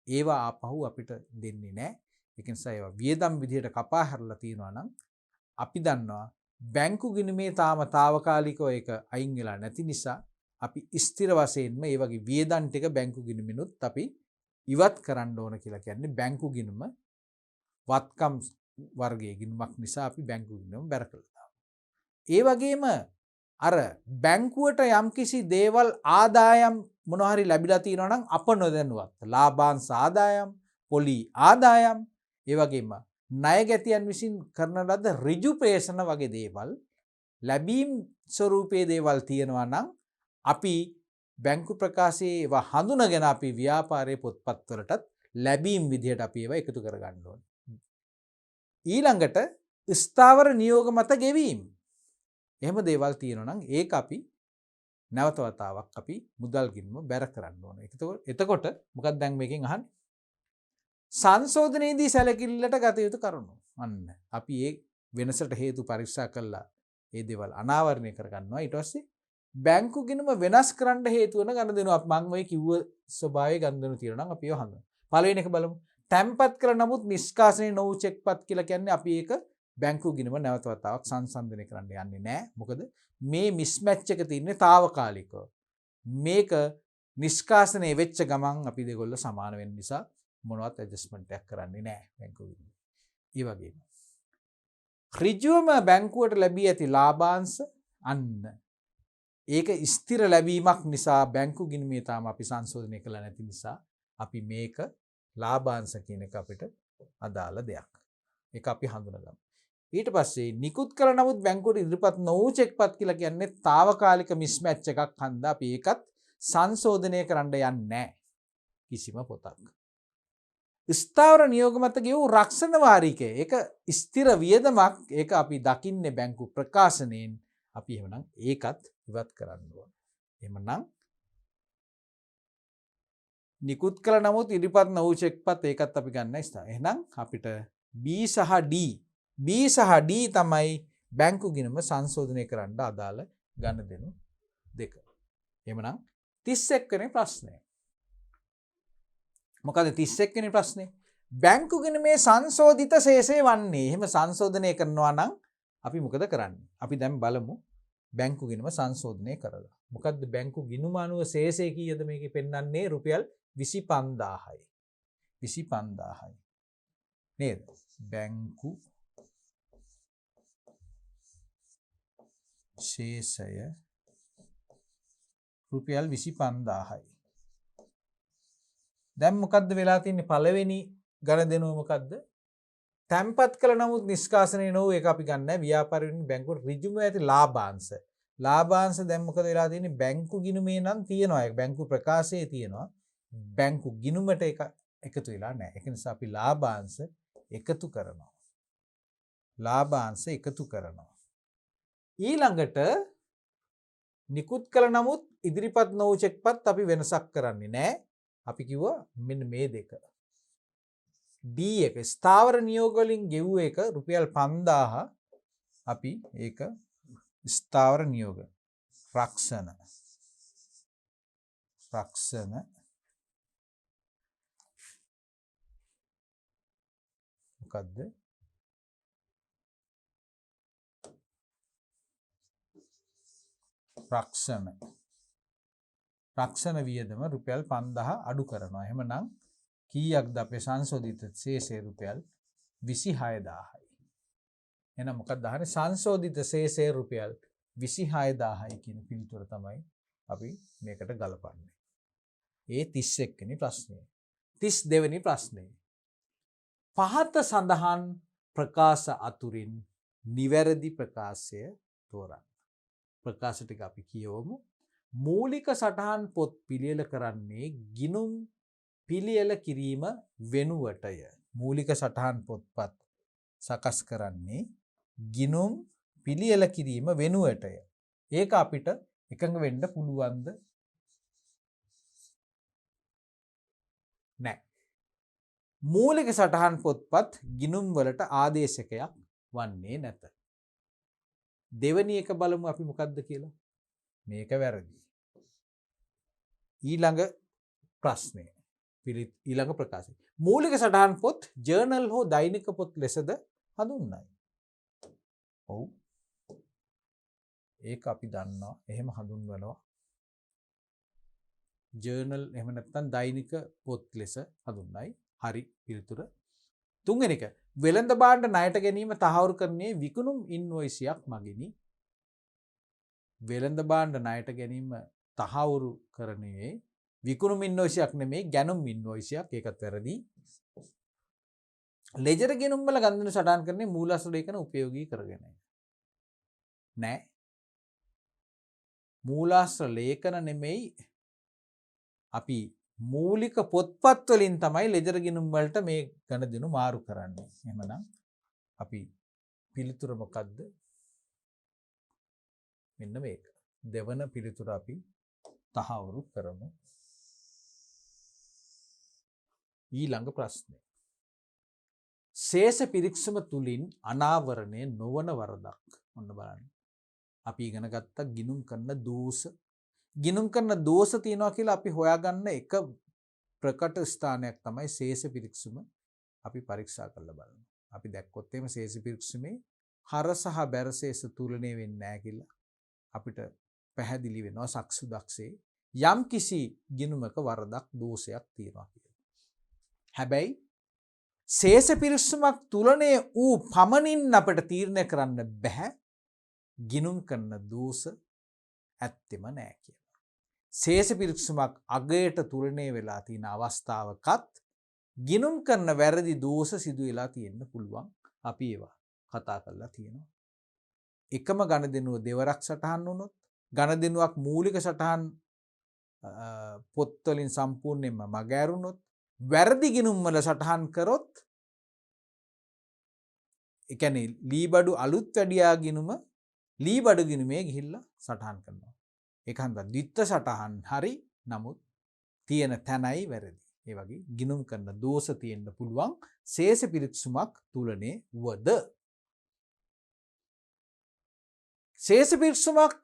ඒවා ආපහු අපිට දෙන්නේ නැහැ. ඒක නිසා ඒවා වියදම් විදිහට කපා හැරලා තියනවා නම් අපි දන්නවා බැංකු ගිණුමේ තාවකාලිකව ඒක අයින් වෙලා නැති නිසා අපි ස්ථිර වශයෙන්ම මේ වගේ වියදම් ටික බැංකු ගිණුමිනුත් අපි ඉවත් කරන්න ඕන කියලා කියන්නේ බැංකු ගිණුම වත්කම් වර්ගයේ ගිණුමක් නිසා අපි බැංකු ගිණුම බැර කළා. ඒ වගේම අර බැංකුවට යම්කිසි දේවල් ආදායම් මොනවා හරි ලැබිලා තියෙනවා නම් අප නොදැනුවත් ලාභාංශ ආදායම්, පොලි ආදායම්, ඒ වගේම ණය ගැතියන් විසින් කරන ලද ඍජු ප්‍රේෂණ වගේ දේවල් ලැබීම් ස්වරූපයේ දේවල් තියෙනවා නම් අපි බැංකු ප්‍රකාශයේ ඒවා හඳුනගෙන අපි ව්‍යාපාරයේ පොත්පත් වලටත් ලැබීම් විදිහට අපි ඒවා එකතු කර ගන්න ඕනේ. ඊළඟට ස්ථාවර නියෝග මත ගෙවීම. එහෙම දේවල් තියෙනවා නම් ඒක අපි නැවත වතාවක් අපි මුදල් ගිණුම බැර කරන්න ඕනේ. එතකොට මොකක්ද දැන් මේකෙන් අහන්නේ? සංශෝධනයේදී සැලකිල්ලට ගත යුතු කරුණු. අන්න අපි ඒ වෙනසට හේතු පරීක්ෂා කළා ඒ දේවල් අනාවරණය කරගන්නවා. ඊට පස්සේ බැංකු ගිණුම වෙනස් කරන්න හේතු වෙන ගණදෙනු මම ඔය කිව්ව ස්වභාවයේ ගණදෙනු තියෙනවා නම් අපි ඒව හඳුනනවා. පළවෙනි එක බලමු. තැන්පත් කළ නමුත් නිෂ්කාශනය නොවූ චෙක්පත් කියලා කියන්නේ අපි ඒක බැංකු ගිණුම නැවත වතාවක් සංසන්දනය කරන්න යන්නේ නැහැ. මොකද මේ මිස්මැච් එක තියෙන්නේ తాවකාලිකව. මේක නිෂ්කාශනය වෙච්ච ගමන් අපි දෙගොල්ල සමාන වෙන නිසා මොනවත් ඇඩ්ජස්ට්මන්ට් එකක් කරන්නේ නැහැ බැංකු ගිණුම. ඒ වගේම ඍජුවම බැංකුවට ලැබී ඇති ලාභාංශ අන්න ඒක ස්ථිර ලැබීමක් නිසා බැංකු ගිණුමේ තාම අපි සංශෝධනය කළා නැති නිසා අපි මේක ලාභාංශ කියන එක අපිට අදාළ දෙයක්. ඒක අපි හඳුනගමු. ඊට පස්සේ නිකුත් කළ නමුත් බැංකුවට ඉදිරිපත් නොවූ චෙක්පත් කියලා කියන්නේ తాවකාලික මිස්මැච් එකක් හන්දා අපි ඒකත් සංශෝධනය කරන්න යන්නේ නැහැ කිසිම පොතක්. ස්ථාවර නියෝග මත ගෙවූ රක්ෂණ වාරිකය ඒක ස්ථිර වියදමක්. ඒක අපි දකින්නේ බැංකු ප්‍රකාශනයෙන්. අපි එහෙමනම් ඒකත් ඉවත් කරන්න ඕන. එහෙමනම් නිකුත් කළ නමුත් ඉදිරිපත් නොවූ චෙක්පත් ඒකත් අපි ගන්න ඉස්සා. එහෙනම් අපිට B සහ D තමයි බැංකු ගිණුම සංශෝධනය කරන්න අදාළ ගණදෙනු දෙක. එහෙමනම් 31 වෙනි ප්‍රශ්නය. මොකද 31 වෙනි ප්‍රශ්නේ? බැංකු ගිණුමේ සංශෝධිත ශේෂය වන්නේ. එහෙම සංශෝධනය කරනවා නම් අපි මොකද කරන්නේ? අපි දැන් බලමු බැංකු ගිණුම සංශෝධනය කරලා. මොකද්ද බැංකු ගිණුම අනුව ශේෂය කීයද මේකේ පෙන්වන්නේ? රුපියල් 25000යි. 25000යි. නේද? බැංකු ශේෂය රුපියල් 25000යි. දැන් මොකද්ද වෙලා තියෙන්නේ? පළවෙනි ගණදෙනුව මොකද්ද? තැන්පත් කළ නමුත් නිෂ්කාශනය නොවූ ඒක අපි ගන්න ව්‍යාපාර වෙනුවෙන් බැංකුවට ඍජුවම ඇති ලාභාංශ. ලාභාංශ දැන් මොකද වෙලා තියෙන්නේ? බැංකු ගිණුමේ නම් තියෙනවා. ඒක බැංකු ප්‍රකාශයේ තියෙනවා. බැංකු ගිණුමට ඒක එකතු වෙලා නැහැ. ඒක නිසා අපි ලාභාංශ එකතු කරනවා. ලාභාංශ එකතු කරනවා. ඊළඟට නිකුත් කළ නමුත් ඉදිරිපත් නොවූ චෙක්පත් අපි වෙනසක් කරන්නේ නැහැ. අපි කිව්වා මෙන්න මේ දෙක. D එක ස්ථාවර නියෝග වලින් ගෙව්ව එක රුපියල් 5000 අපි ඒක ස්ථාවර නියෝග රක්ෂණ මොකද්ද රක්ෂණ වියදම රුපියල් 5000 අඩු කරනවා. එහෙමනම් කීයක්ද අපේ සංශෝධිත ශේෂය? රුපියල් 26000යි. එහෙනම් මොකක්ද අහන්නේ? සංශෝධිත ශේෂය රුපියල් 26000යි කියන පිළිතුර තමයි අපි මේකට ගලපන්නේ. ඒ 31 වෙනි ප්‍රශ්නය. 32 වෙනි ප්‍රශ්නය. පහත සඳහන් ප්‍රකාශ අතුරින් නිවැරදි ප්‍රකාශය තෝරන්න. ප්‍රකාශ ටික අපි කියවමු. මූලික සටහන් පොත් පිළියෙල කරන්නේ ගිණුම් පිළියෙල කිරීම වෙනුවටය. මූලික සටහන් පොත්පත් සකස් කරන්නේ ගිණුම් පිළියෙල කිරීම වෙනුවටය. ඒක අපිට එකඟ වෙන්න පුළුවන්ද? නැහැ. මූලික සටහන් පොත්පත් ගිණුම් වලට ආදේශකයක් වන්නේ නැත. දෙවැනි එක බලමු අපි මොකද්ද කියලා. මේක වැරදි. ඊළඟ ප්‍රශ්නය. ඊළඟ ප්‍රකාශය. මූලික සටහන් පොත් ජර්නල් හෝ දෛනික පොත් ලෙසද හඳුන්වයි. ඔව්. ඒක අපි දන්නවා. එහෙම හඳුන්වනවා. ජර්නල් එහෙම නැත්නම් දෛනික පොත් ලෙස හඳුන්වයි. හරි පිළිතුර. තුන්වෙනි එක. වෙළඳ භාණ්ඩ ණයට ගැනීම තහවුරු කරන්නේ විකුණුම් ඉන්වොයිසයක් මගිනි. වෙළඳ භාණ්ඩ ණයට ගැනීම තහවුරු කරන්නේ විකුණුම් ඉන්වොයිසයක් නෙමෙයි ගැනුම් ඉන්වොයිසයක්. ඒකත් වැරදි. ලෙජර් ගෙනුම් වල ගණන් සටහන් කරන්නේ මූලාශ්‍ර ලේඛන උපයෝගී කරගෙන. නෑ. මූලාශ්‍ර ලේඛන නෙමෙයි අපි මූලික පොත්පත් වලින් තමයි ලෙජර් ගෙනුම් වලට මේ ගණදෙනු මාරු කරන්නේ. එහෙමනම් අපි පිළිතුර මොකද්ද? මෙන්න මේක. දෙවන පිළිතුර අපි තහවුරු කරමු. ඊළඟ ප්‍රශ්නය. ශේෂ පිරික්සම තුලින් අනාවරණය නොවන වරදක්. ඔන්න බලන්න. අපි ඉගෙන ගත්ත ගිණුම් කරන දෝෂ. ගිණුම් කරන දෝෂ තියනවා කියලා අපි හොයාගන්න එක ප්‍රකට ස්ථානයක් තමයි ශේෂ පිරික්සම. අපි පරීක්ෂා කරලා බලමු. අපි දැක්කොත් එහෙම ශේෂ පිරික්සමේ හර සහ බැර ශේෂ තුලණය වෙන්නේ නැහැ කියලා අපිට පැහැදිලි වෙනවා සක්සු දක්ෂේ යම් කිසි ගිණුමක වරදක් දෝෂයක් තියෙනවා කියලා. හැබැයි ශේෂ පිරික්සමක් තුලණය වූ පමණින් අපිට තීරණය කරන්න බෑ ගිණුම් කරන දෝෂ ඇත්තෙම නැහැ කියලා. ශේෂ පිරික්සමක් අගයට තුලණය වෙලා තියෙන අවස්ථාවකත් ගිණුම් කරන වැරදි දෝෂ සිදු වෙලා තියෙන්න පුළුවන්. අපි ඒවා කතා කරලා තියෙනවා. එකම ගණදෙනුව දෙවරක් සටහන් වුණොත් ගණදෙනුවක් මූලික සටහන් පොත් වලින් සම්පූර්ණයෙන්ම මගහැරුණොත් වැරදි ගිණුම් වල සටහන් කරොත් ඒ කියන්නේ ලීබඩු අලුත් වැඩියා ගිණුම ලීබඩු ගිණුමේ ගිහිල්ලා සටහන් කරනවා. ඒක හන්දා ද්විත්ව සටහන් හරි නමුත් තියෙන තැනයි වැරදි. ඒ වගේ ගිණුම් කරන දෝෂ තියෙන්න පුළුවන් ශේෂ පිරික්සමක් තුලනේ වද. ශේෂ පිරික්සමක්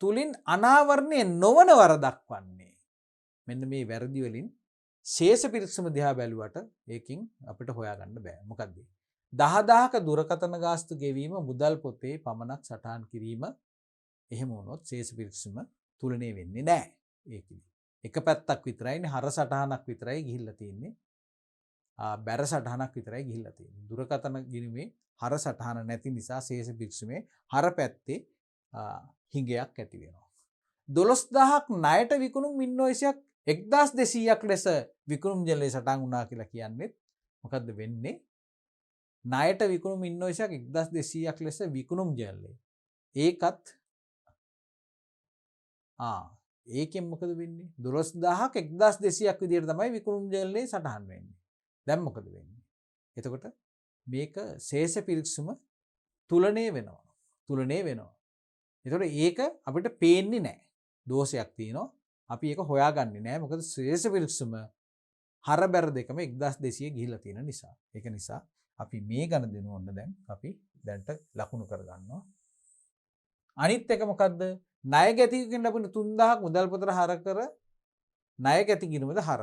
තුලින් අනාවරණය නොවන වරදක් වන්නේ. මෙන්න මේ වැරදි වලින් ශේෂ පිරික්සම දිහා බැලුවට ඒකින් අපිට හොයාගන්න බෑ. මොකද්ද? 10000ක දුරකථන ගාස්තු ගෙවීම මුදල් පොතේ පමණක් සටහන් කිරීම එහෙම වුණොත් ශේෂ පිරික්සම තුලණය වෙන්නේ නැහැ. ඒකයි. එක පැත්තක් විතරයිනේ හර සටහනක් විතරයි ගිහිල්ලා තියෙන්නේ. බැර සටහනක් විතරයි ගිහිල්ලා තියෙන්නේ. දුරකථන ගිණුමේ හර සටහන නැති නිසා ශේෂ පිරික්සමේ හර පැත්තේ හිඟයක් ඇති වෙනවා. 12000ක් ණයට විකුණුම් ඉන්වොයිසයක් 1200ක් ලෙස විකුණුම් ජලයේ සටහන් වුණා කියලා කියන්නේ මොකද්ද වෙන්නේ? ණයට විකුණුම් ඉන්වොයිසයක් 1200ක් ලෙස විකුණුම් ජල්ලේ. ඒකත් ඒකෙන් මොකද වෙන්නේ? 12000ක් 1200ක් විදිහට තමයි විකුණුම් ජල්ලේ සටහන් වෙන්නේ. දැන් මොකද වෙන්නේ? එතකොට මේක ශේෂ පිරික්සුම තුලණය වෙනවා. එතකොට ඒක අපිට පේන්නේ නැහැ. දෝෂයක් තියෙනවා. අපි ඒක හොයාගන්නේ නැහැ. මොකද ශේෂ පිරික්සුම හරබැර දෙකම 1200 ගිහිලා තියෙන නිසා. ඒක නිසා අපි මේ ගණදෙනු ඔන්න දැන් අපි දැන්ට ලකුණු කරගන්නවා. අනිත් එක මොකද්ද? ණය ගැතිකකින් ලැබුණ 3000ක් මුදල් පොතට හර කර ණය ගැති ගිණුමද හර.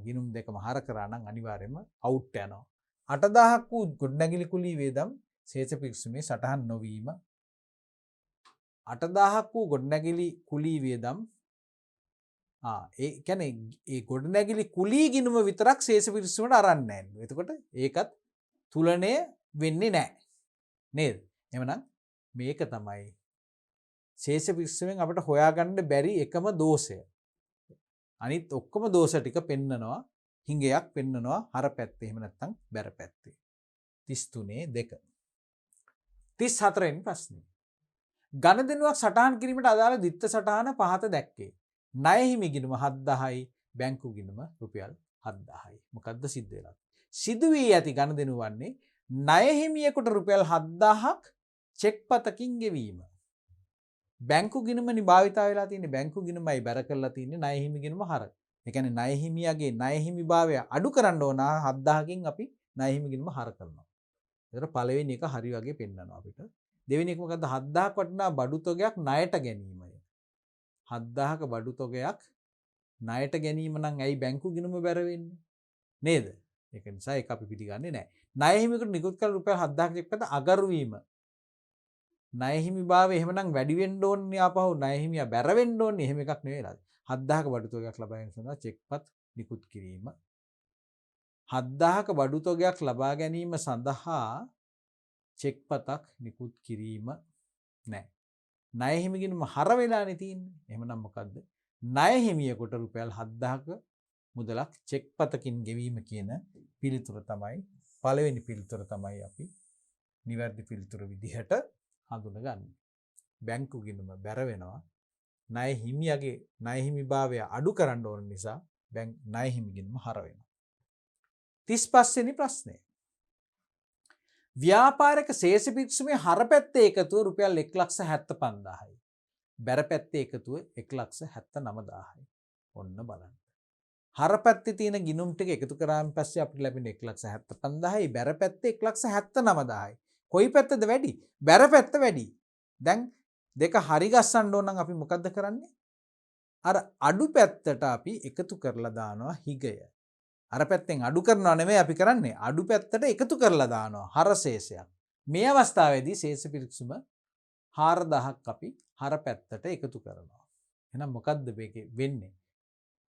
ගිණුම් දෙකම හර කරා නම් අනිවාර්යයෙන්ම අවුට් යනවා. 8000ක් වූ ගොඩනැගිලි කුලී වේදම් ශේෂ පිරික්සුමේ සටහන් නොවීම 8000ක් වූ ගොඩනැගිලි කුලී වියදම් ඒ කියන්නේ ඒ ගොඩනැගිලි කුලී ගිණුම විතරක් ශේෂ පිරික්සුමට අරන් නැහැ. එතකොට ඒකත් තුලණය වෙන්නේ නැහැ. නේද? එහෙනම් මේක තමයි ශේෂ පිරික්සුමෙන් අපිට හොයාගන්න බැරි එකම දෝෂය. අනිත් ඔක්කොම දෝෂ ටික පෙන්නනවා. හිඟයක් පෙන්නනවා හර පැත්තේ එහෙම නැත්නම් බැර පැත්තේ. 33 2 34 වෙනි ප්‍රශ්නේ. ගණදෙනුවක් සටහන් කිරීමට අදාළ දිත්ත සටහන පහත දැක්කේ. ණය හිමි ගිණුම 7000යි බැංකු ගිණුම රුපියල් 7000යි. මොකද්ද සිද්ධ වෙලා? සිදු වී ඇති ගණදෙනු වන්නේ ණය හිමියෙකුට රුපියල් 7000ක් චෙක් පතකින් ගෙවීම. බැංකු ගිණුමනි භාවිතා වෙලා තියෙන්නේ. බැංකු ගිණුමයි බැර කරලා තියෙන්නේ ණය හිමි ගිණුම හර. ඒ කියන්නේ ණය හිමියාගේ ණය හිමිභාවය අඩු කරන්න ඕන 7000කින් අපි ණය හිමි ගිණුම හර කරනවා. ඒතර පළවෙනි එක හරි වගේ පෙන්නනවා අපිට. දෙවෙනි එක මොකද්ද? 7000ක් වටිනා බඩු තොගයක් ණයට ගැනීමය. 7000ක බඩු තොගයක් ණයට ගැනීම නම් ඇයි බැංකු ගිණුම බැර වෙන්නේ? නේද? ඒක නිසා ඒක අපි පිළිගන්නේ නැහැ. ණය හිමියෙකුට නිකුත් කළ රුපියල් 7000ක චෙක් පත අගරු වීම. ණය හිමිභාවය එහෙමනම් වැඩි වෙන්න ඕනේ ආපහු ණය හිමියා බැර වෙන්න ඕනේ. එහෙම එකක් නෙවෙයිලා. 7000ක බඩු තොගයක් ලබා ගැනීම සඳහා චෙක්පත් නිකුත් කිරීම. 7000ක බඩු තොගයක් ලබා ගැනීම සඳහා චෙක්පතක් නිකුත් කිරීම නැහැ. ණය හිමි ගිණුම හර වෙලානේ තියෙන්නේ. එහෙමනම් මොකද්ද? ණය හිමියෙකුට රුපියල් 7000ක මුදලක් චෙක්පතකින් ගෙවීම කියන පිළිතුර තමයි පළවෙනි පිළිතුර තමයි අපි නිවැරදි පිළිතුර විදිහට හඳුනගන්නේ. බැංකු ගිණුම බැර වෙනවා. ණය හිමියාගේ ණය හිමිභාවය අඩු කරන්න ඕන නිසා ණය හිමි ගිණුම හර වෙනවා. 35 වෙනි ප්‍රශ්නය. ව්‍යාපාරික ශේෂ පිරික්සුමේ හර පැත්තේ එකතුව රුපියල් 1,75,000යි. බැර පැත්තේ එකතුව 1,79,000යි. ඔන්න බලන්න. හර පැත්තේ තියෙන ගිණුම් ටික එකතු කරාන් පස්සේ අපිට ලැබෙන්නේ 1,75,000යි. බැර පැත්තේ 1,79,000යි. කොයි පැත්තද වැඩි? බැර පැත්ත වැඩි. දැන් දෙක හරි ගස්සන්න ඕන නම් අපි මොකද්ද කරන්නේ? අර අඩු පැත්තට අපි එකතු කරලා දානවා හිගය. අර පැත්තෙන් අඩු කරනවා නෙමෙයි අපි කරන්නේ. අඩු පැත්තට එකතු කරලා දානවා හර ශේෂයක්. මේ අවස්ථාවේදී ශේෂ පිරික්සුම 4000ක් අපි හර පැත්තට එකතු කරනවා. එහෙනම් මොකද්ද මේකේ වෙන්නේ?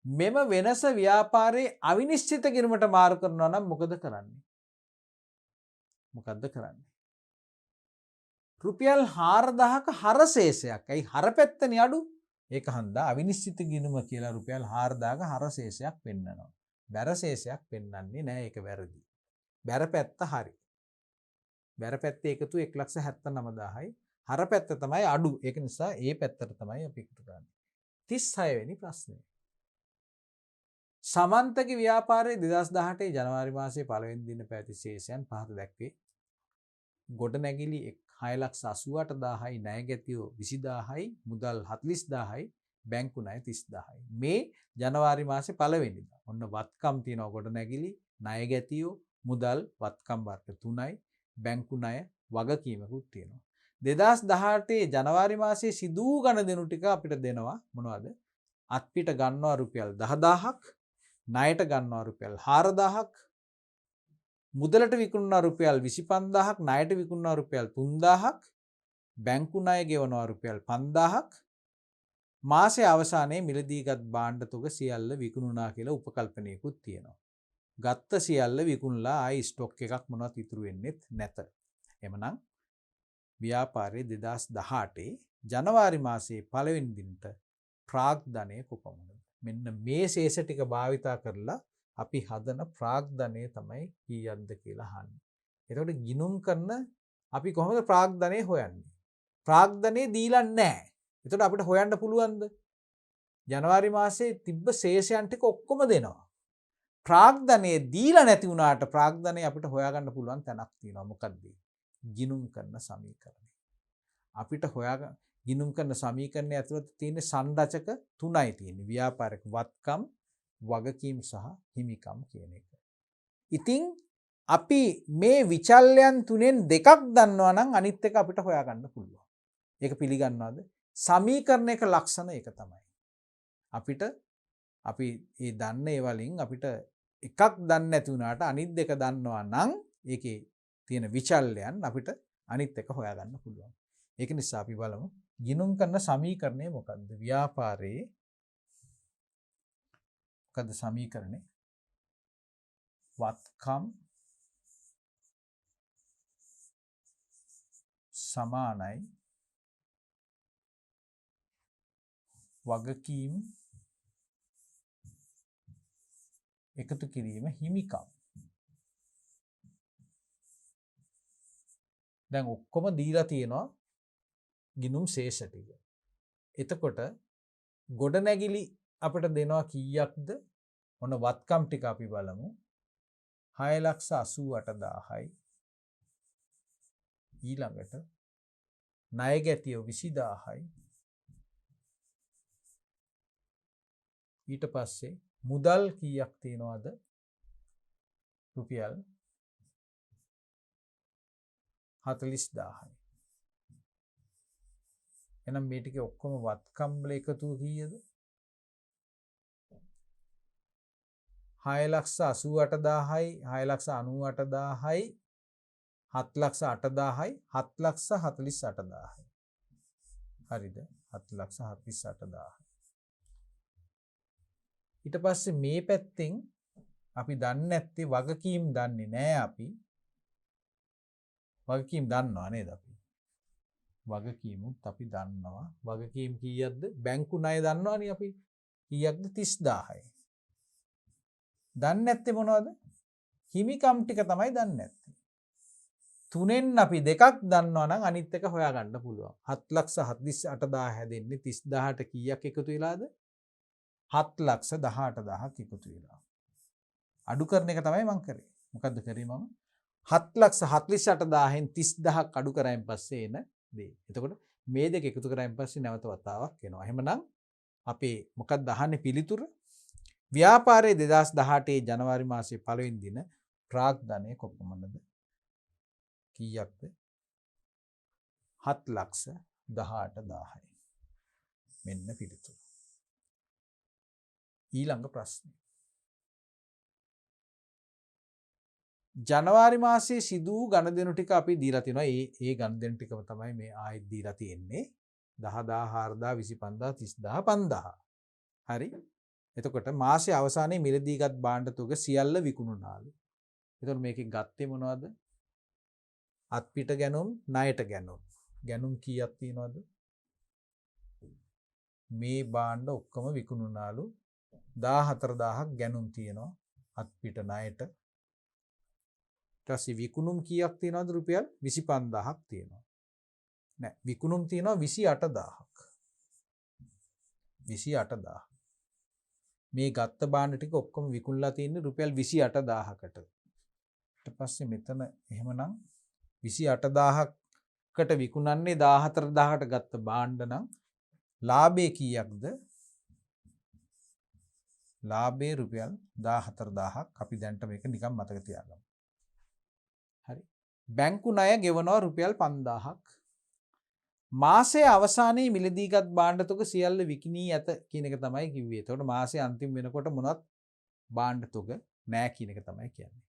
මෙම වෙනස ව්‍යාපාරයේ අවිනිශ්චිත ගිණුමට මාරු කරනවා නම් මොකද කරන්නේ? මොකද්ද කරන්නේ? රුපියල් 4000ක හර ශේෂයක්. ඇයි හර පැත්තනේ අඩු? ඒක හන්දා අවිනිශ්චිත ගිණුම කියලා රුපියල් 4000ක හර ශේෂයක් පෙන්නනවා. බැර ශේෂයක් පෙන්වන්නේ නැහැ. ඒක වැරදි. බැර පැත්ත හරි. බැර පැත්තේ එකතු 1,79,000යි. හර පැත්ත තමයි අඩු. ඒක නිසා ඒ පැත්තට තමයි අපි එකතු කරන්නේ. 36 වෙනි ප්‍රශ්නය. සමන්තගේ ව්‍යාපාරයේ 2018 ජනවාරි මාසයේ පළවෙනි දින පැවති ශේෂයන් පහත දැක්වේ. ගොඩනැගිලි 6,88,000යි, ණය ගැතියෝ 20,000යි, මුදල් 40,000යි, බැංකු ණය 30,000යි. මේ ජනවාරි මාසේ පළවෙනිදා. ඔන්න වත්කම් තියෙනවා ගොඩනැගිලි, ණය ගැතියෝ, මුදල් වත්කම් වර්ග 3යි, බැංකු ණය වගකීමකුත් තියෙනවා. 2018 ජනවාරි මාසයේ සිදු වූ ගණදෙනු ටික අපිට දෙනවා මොනවද? අත්පිට ගන්නවා රුපියල් 10,000ක්, ණයට ගන්නවා රුපියල් 4,000ක්, මුදලට විකුණනවා රුපියල් 25,000ක්, ණයට විකුණනවා රුපියල් 3,000ක්, බැංකු ණය ගෙවනවා රුපියල් 5,000ක්. මාසයේ අවසානයේ මිලදීගත් භාණ්ඩ තොග සියල්ල විකුණුණා කියලා උපකල්පනයකුත් තියෙනවා. ගත්ත සියල්ල විකුණලා ආයි ස්ටොක් එකක් මොනවත් ඉතුරු වෙන්නේ නැත. එhmenan ව්‍යාපාරයේ 2018 ජනවාරි මාසයේ පළවෙනි දිනට ප්‍රාග්ධනය කොපමණද? මෙන්න මේ ශේෂ ටික භාවිතා කරලා අපි හදන ප්‍රාග්ධනය තමයි කීයක්ද කියලා අහන්නේ. එතකොට ගිනුම් කරන අපි කොහොමද ප්‍රාග්ධනය හොයන්නේ? ප්‍රාග්ධනය දීලා නැහැ. එතකොට අපිට හොයන්න පුළුවන්ද? ජනවාරි මාසයේ තිබ්බ ශේෂයන් ටික ඔක්කොම දෙනවා. ප්‍රාග්ධනය දීලා නැති වුණාට ප්‍රාග්ධනය අපිට හොයාගන්න පුළුවන් තැනක් තියෙනවා. මොකක්ද? ගිනුම් කරන සමීකරණය. අපිට හොයාගන්න ගිනුම් කරන සමීකරණය ඇතුළත තියෙන සංරචක තුනයි තියෙන්නේ. ව්‍යාපාරික වත්කම්, වගකීම් සහ හිමිකම් කියන එක. ඉතින් අපි මේ විචල්යන් තුනෙන් දෙකක් දන්නවා නම් අනිත් එක අපිට හොයාගන්න පුළුවන්. ඒක පිළිගන්නවද? සමීකරණයක ලක්ෂණ ඒක තමයි. අපි ඒ දන්න ඒ වලින් අපිට එකක් දන්නේ නැති වුණාට අනිත් දෙක දන්නවා නම් ඒකේ තියෙන විචල්යන් අපිට අනිත් එක හොයාගන්න පුළුවන්. ඒක නිසා අපි බලමු ගිණුම් කරන සමීකරණය මොකක්ද? ව්‍යාපාරයේ මොකද්ද සමීකරණය? වත්කම් සමානයි වගකීම් එකතු කිරීම හිමිකම්. දැන් ඔක්කොම දීලා තියෙනවා ගිණුම් ශේෂ ටික. එතකොට ගොඩනැගිලි අපිට දෙනවා කීයක්ද? ඔන්න වත්කම් ටික අපි බලමු. 6,88,000යි. ඊළඟට ණය ගැතිය 20,000යි. ඊට පස්සේ මුදල් කීයක් තියෙනවද? රුපියල් 40,000යි. එහෙනම් මේ ටිකේ ඔක්කොම වත්කම් වල එකතුව කීයද? 6,88,000යි, 6,98,000යි, 7,08,000යි, 7,48,000යි. හරිද? 7,48,000. ඊට පස්සේ මේ පැත්තෙන් අපි දන්නේ නැත්තේ වගකීම් දන්නේ නැහැ අපි. වගකීම් දන්නවා නේද අපි? වගකීමුත් අපි දන්නවා. වගකීම් කීයක්ද? බැංකු ණය දන්නවනේ අපි. කීයක්ද? 30,000යි. දන්නේ නැත්තේ මොනවද? හිමිකම් ටික තමයි දන්නේ නැත්තේ. තුනෙන් අපි දෙකක් දන්නවා නම් අනිත් එක හොයාගන්න පුළුවන්. 7,48,000 හැදෙන්නේ 30,000ට කීයක් එකතු වෙලාද? 7,18,000ක් එකතු වෙලා. අඩු කරන එක තමයි මම කරේ. මොකද්ද කරේ මම? 7,48,000න් 30,000ක් අඩු කරායින් පස්සේ එන දේ. එතකොට මේ දෙක එකතු කරායින් පස්සේ නැවත වතාවක් එනවා. එහෙමනම් අපේ මොකක්ද අහන්නේ පිළිතුර? ව්‍යාපාරයේ 2018 ජනවාරි මාසයේ පළවෙනි දින ප්‍රාග්ධනය කොපමණද? කීයක්ද? 7,18,000යි. මෙන්න පිළිතුර. ඊළඟ ප්‍රශ්නය. ජනවාරි මාසයේ සිදු වූ ගණදෙනු ටික අපි දීලා තිනවා. ඒ ගණදෙනු ටිකම තමයි මේ ආයෙත් දීලා තියෙන්නේ. 10,000, 4,000, 20,000, 30,000, 50,000. හරි. එතකොට මාසයේ අවසානයේ මිලදීගත් භාණ්ඩ තුක සියල්ල විකුණුනාලු. එතකොට මේකේ ගත්තේ මොනවද? අත්පිට ගැනුම්, ණයට ගැනුම්. ගැනුම් කීයක් තියෙනවද? මේ භාණ්ඩ ඔක්කොම විකුණුනාලු. 14,000ක් ගැනුම් තියෙනවා අත්පිට ණයට. ඊට පස්සේ විකුණුම් කීයක් තියෙනවද? රුපියල් 25,000ක් තියෙනවා. නෑ, විකුණුම් තියෙනවා 28,000ක්. 28,000. මේ ගත්ත භාණ්ඩ ටික ඔක්කොම විකුණලා තියෙන්නේ රුපියල් 28,000කට. ඊට පස්සේ මෙතන එහෙමනම් 28,000කට විකුණන්නේ 14,000කට ගත්ත භාණ්ඩ නම් ලාභය කීයක්ද? ලාභය රුපියල් 14,000ක්. අපි දැන්ට මේක නිකන් මතක තියාගමු. හරි. බැංකු ණය ගෙවනවා රුපියල් 5,000ක්. මාසයේ අවසානයේ මිලදීගත් භාණ්ඩ තුක සියල්ල විකිණී ඇත කියන එක තමයි කිව්වේ. එතකොට මාසයේ අන්තිම වෙනකොට මොනවත් භාණ්ඩ තුක නැහැ කියන එක තමයි කියන්නේ.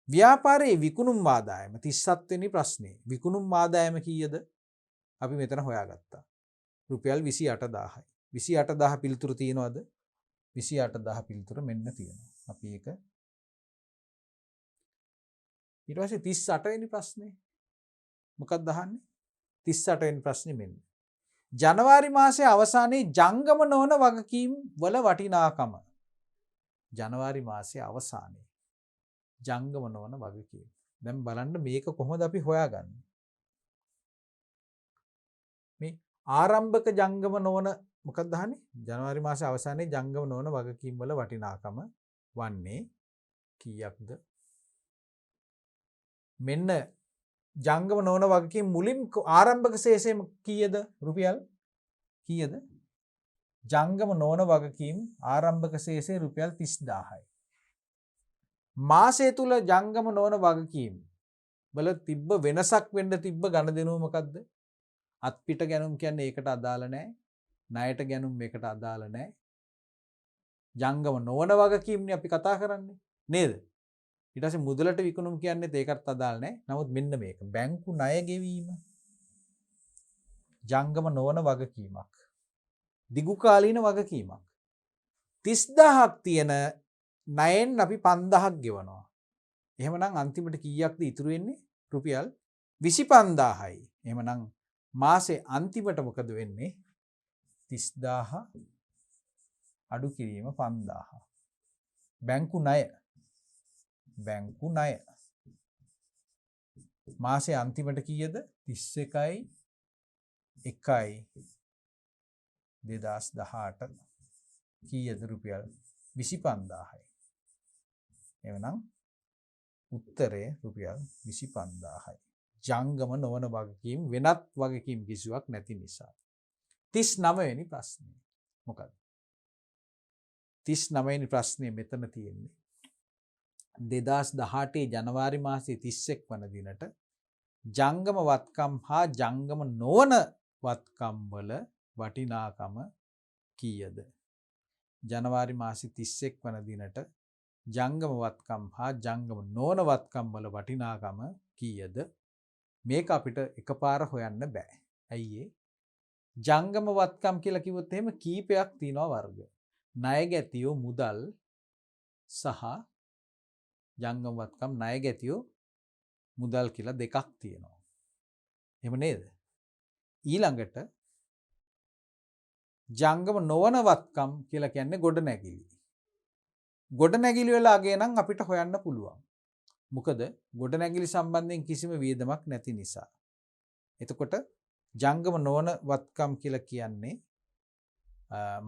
ව්‍යාපාරයේ විකුණුම් ආදායම 37 වෙනි ප්‍රශ්නේ. විකුණුම් ආදායම කීයද? අපි මෙතන හොයාගත්තා. රුපියල් 28,000යි. 28,000 පිළිතුරු තියෙනවද? 28,000 පිළිතුර මෙන්න තියෙනවා. අපි ඒක ඊට පස්සේ 38 වෙනි ප්‍රශ්නේ. මොකක්ද අහන්නේ? 38 වෙනි ප්‍රශ්නේ මෙන්න. ජනවාරි මාසයේ අවසානයේ ජංගම නොවන වගකීම් වල වටිනාකම. ජනවාරි මාසයේ අවසානයේ ජංගම නොවන වගකීම්. දැන් බලන්න මේක කොහොමද අපි හොයාගන්නේ? මේ ආරම්භක ජංගම නොවන මොකක්ද අහන්නේ? ජනවාරි මාසේ අවසානයේ ජංගම නොවන වගකීම් වල වටිනාකම වන්නේ කීයක්ද? මෙන්න ජංගම නොවන වගකීම් මුලින් ආරම්භක ශේෂය කීයද? රුපියල් කීයද? ජංගම නොවන වගකීම් ආරම්භක ශේෂය රුපියල් 30000යි. මාසය තුල ජංගම නොවන වගකීම් වල තිබ්බ වෙනසක් වෙන්න තිබ්බ ගණදෙනුව මොකද්ද? අත්පිට ගැනුම් කියන්නේ ඒකට අදාළ නැහැ. ණයට ගැනුම් මේකට අදාළ නැහැ. ජංගම නොවන වගකීම්නේ අපි කතා කරන්නේ නේද? ඊට පස්සේ මුදලට විකුණුම් කියන්නේත් ඒකට අදාළ නැහැ. නමුත් මෙන්න මේක බැංකු ණය ගෙවීම ජංගම නොවන වගකීමක්. දිගු කාලීන වගකීමක්. 30000ක් තියෙන ණයෙන් අපි 5000ක් ගෙවනවා. එහෙමනම් අන්තිමට කීයක්ද ඉතුරු වෙන්නේ? රුපියල් 25000යි. එහෙමනම් මාසේ අන්තිමට මොකද වෙන්නේ? 30000 අඩු කිරීම 5000. බැංකු ණය මාසේ අන්තිමට කීයද? 31යි 1යි 2018 කීයද? රුපියල් 25000යි. එවනම් උත්තරේ රුපියල් 25000යි. ජංගම නොවන වගකීම් වෙනත් වගකීම් කිසිවක් නැති නිසා. 39 වෙනි ප්‍රශ්නය මොකක්ද? 39 වෙනි ප්‍රශ්නේ මෙතන තියෙන්නේ 2018 ජනවාරි මාසයේ 31 වන දිනට ජංගම වත්කම් හා ජංගම නොවන වත්කම් වල වටිනාකම කීයද? ජනවාරි මාසයේ 31 වන දිනට ජංගම වත්කම් හා ජංගම නොවන වත්කම් වල වටිනාකම කීයද? මේක අපිට එකපාර හොයන්න බෑ. ඇයි ඒ? ජංගම වත්කම් කියලා කිව්වොත් එහෙම කීපයක් තියෙනවා වර්ග. ණය ගැතියෝ මුදල් සහ ජංගම වත්කම් ණය ගැතියෝ මුදල් කියලා දෙකක් තියෙනවා. එහෙම නේද? ඊළඟට ජංගම නොවන වත්කම් කියලා කියන්නේ ගොඩනැගිලි. ගොඩනැගිලි වල අගය නම් අපිට හොයන්න පුළුවන්. මොකද ගොඩනැගිලි සම්බන්ධයෙන් කිසිම වියදමක් නැති නිසා. එතකොට ජංගම නොවන වත්කම් කියලා කියන්නේ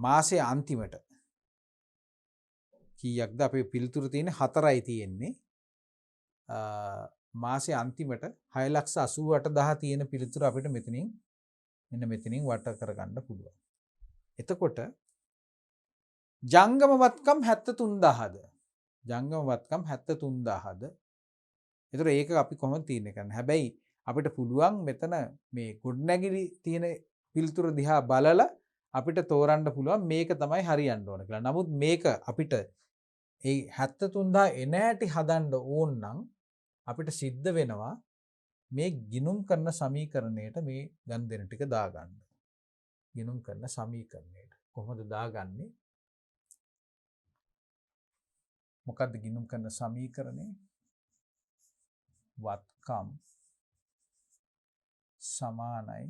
මාසයේ අන්තිමට කීයක්ද? අපේ පිළිතුරු තියෙන්නේ 4යි තියෙන්නේ. මාසයේ අන්තිමට 6,88,000 තියෙන පිළිතුර අපිට මෙතනින් වට කරගන්න පුළුවන්. එතකොට ජංගම වත්කම් 73000ද? ජංගම වත්කම් 73000ද? ඒතර ඒක අපි කොහොමද තීරණය කරන්නේ? හැබැයි අපිට පුළුවන් මෙතන මේ ගොඩනැගිලි තියෙන පිළිතුර දිහා බලලා අපිට තෝරන්න පුළුවන් මේක තමයි හරියන්න ඕන කියලා. නමුත් මේක අපිට ඒ 73000 එන හැටි හදන්න ඕන නම් අපිට සිද්ධ වෙනවා මේ ගිණුම් කරන සමීකරණයට මේ ගන් දෙන ටික දාගන්න. ගිණුම් කරන සමීකරණයට කොහොමද දාගන්නේ? මොකද්ද ගිණුම් කරන සමීකරණය? වත්කම් සමානයි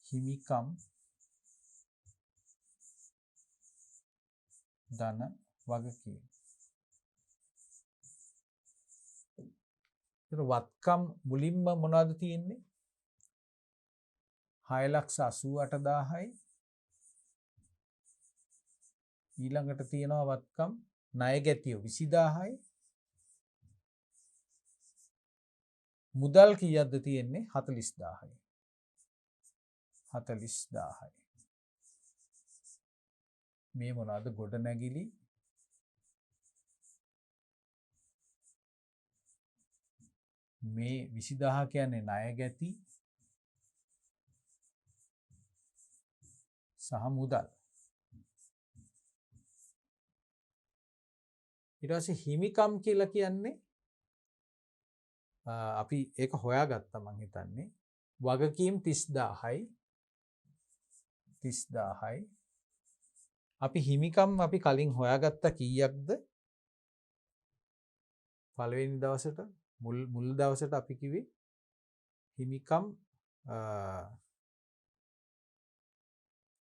හිමිකම් ධන වගකීම්. ඒතර වත්කම් මුලින්ම මොනවද තියෙන්නේ? 6,88,000යි. ඊළඟට තියෙනවා වත්කම් ණය ගැතියෝ 20000යි. මුදල් කීයක්ද තියෙන්නේ? 40000යි. 40000යි. මේ මොනවාද? ගොඩනැගිලි මේ 20000 කියන්නේ ණය ගැති සහ මුදල්. ඊට පස්සේ හිමිකම් කියලා කියන්නේ අපි ඒක හොයාගත්තා මං හිතන්නේ. වගකීම් 30000යි. අපි හිමිකම් අපි කලින් හොයාගත්තා කීයක්ද? පළවෙනි දවසට මුල් දවසට අපි කිව්වේ හිමිකම්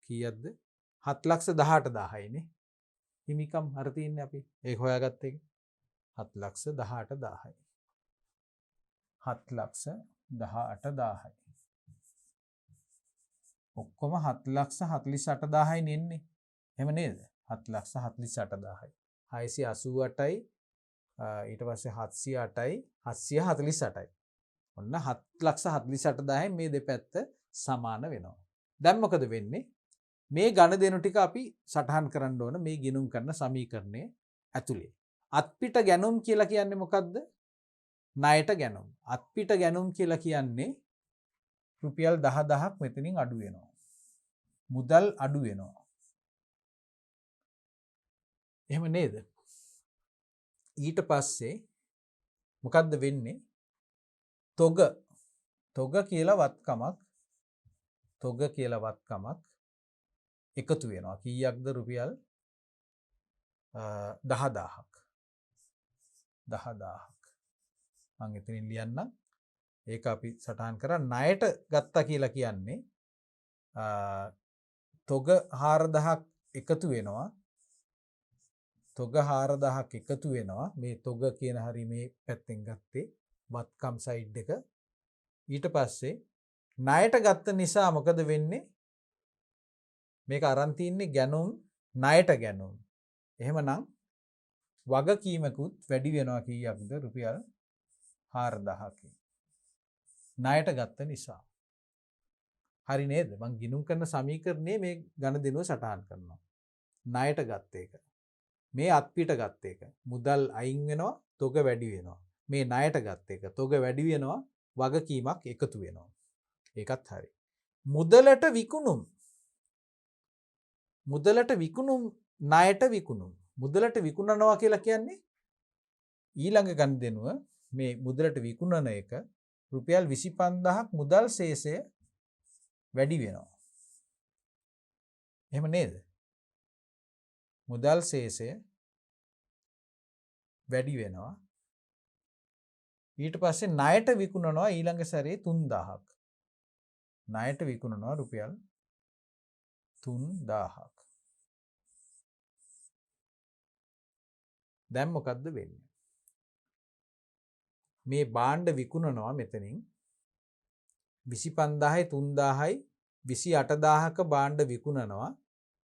කීයක්ද? 7,18,000යිනේ. හිමිකම් අර තියන්නේ අපි ඒක හොයාගත්ත එක. 7,18,000යි. 7,18,000යි. ඔක්කොම 7,48,000යි නෙන්නේ. එහෙම නේද? 7,48,000යි. 688යි ඊට පස්සේ 708යි 748යි. ඔන්න 7,48,000යි මේ දෙපැත්ත සමාන වෙනවා. දැන් මොකද වෙන්නේ? මේ ගණදෙනු ටික අපි සටහන් කරන්න ඕන මේ ගිණුම් කරන සමීකරණය ඇතුලේ. අත්පිට ගැනුම් කියලා කියන්නේ මොකද්ද? ණයට ගැනුම්. අත්පිට ගැනුම් කියලා කියන්නේ රුපියල් 10,000ක් මෙතනින් අඩු වෙනවා. මුදල් අඩු වෙනවා. එහෙම නේද? ඊට පස්සේ මොකද්ද වෙන්නේ? තොග කියලා වත්කමක් එකතු වෙනවා. කීයක්ද? රුපියල් 10,000ක්. 10,000ක්. මම එතනින් ලියන්නම්. ඒක අපි සටහන් කරා. ණයට ගත්තා කියලා කියන්නේ තොග 4,000ක් එකතු වෙනවා. තොග 4,000ක් එකතු වෙනවා. මේ තොග කියන හරි මේ පැත්තෙන් ගත්තේ වත්කම් සයිඩ් එක. ඊට පස්සේ ණයට ගත්ත නිසා මොකද වෙන්නේ? මේක අරන් තින්නේ ගැනුම් ණයට ගැනුම්. එහෙමනම් වගකීමකුත් වැඩි වෙනවා. කීයක්ද? රුපියල් 4,000ක්. ණයට ගත්ත නිසා. හරි නේද? මං ගිණුම් කරන සමීකරණයේ මේ ගණදෙනුව සටහන් කරනවා. ණයට ගත්ත එක. මේ අත්පිට ගත්ත එක. මුදල් අයින් වෙනවා, තොග වැඩි වෙනවා. මේ ණයට ගත්ත එක. තොග වැඩි වෙනවා, වගකීමක් එකතු වෙනවා. ඒකත් හරි. මුදලට විකුණුම්. ණයට විකුණුම්. මුදලට විකුණනවා කියලා කියන්නේ ඊළඟ ගණදෙනුව මේ මුදලට විකුණන එක රුපියල් 25,000ක් මුදල් ශේෂය වැඩි වෙනවා. එහෙම නේද? මුදල් ශේෂය වැඩි වෙනවා. ඊට පස්සේ ණයට විකුණනවා ඊළඟ සැරේ 3,000ක්. ණයට විකුණනවා රුපියල් 3,000ක්. දැන් මොකද්ද වෙන්නේ? මේ භාණ්ඩ විකුණනවා මෙතනින් 25,000යි 3,000යි 28,000ක භාණ්ඩ විකුණනවා.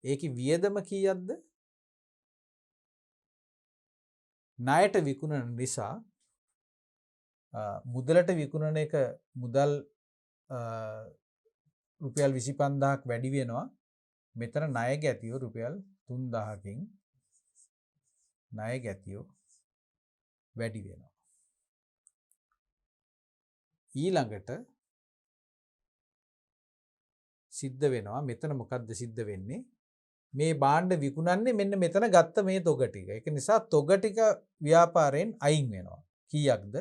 ඒකේ වියදම කීයක්ද? ණයට විකුණන නිසා මුදලට විකුණන එක මුදල් රුපියල් 25,000ක් වැඩි වෙනවා. මෙතන ණය ගැතියෝ රුපියල් 3,000කින් ණය ගැතියෝ වැඩි වෙනවා. ඊළඟට සිද්ධ වෙනවා මෙතන මොකද්ද සිද්ධ වෙන්නේ? මේ භාණ්ඩ විකුණන්නේ මෙන්න මෙතන ගත්ත මේ තොග ටික. ඒක නිසා තොග ටික ව්‍යාපාරයෙන් අයින් වෙනවා. කීයක්ද?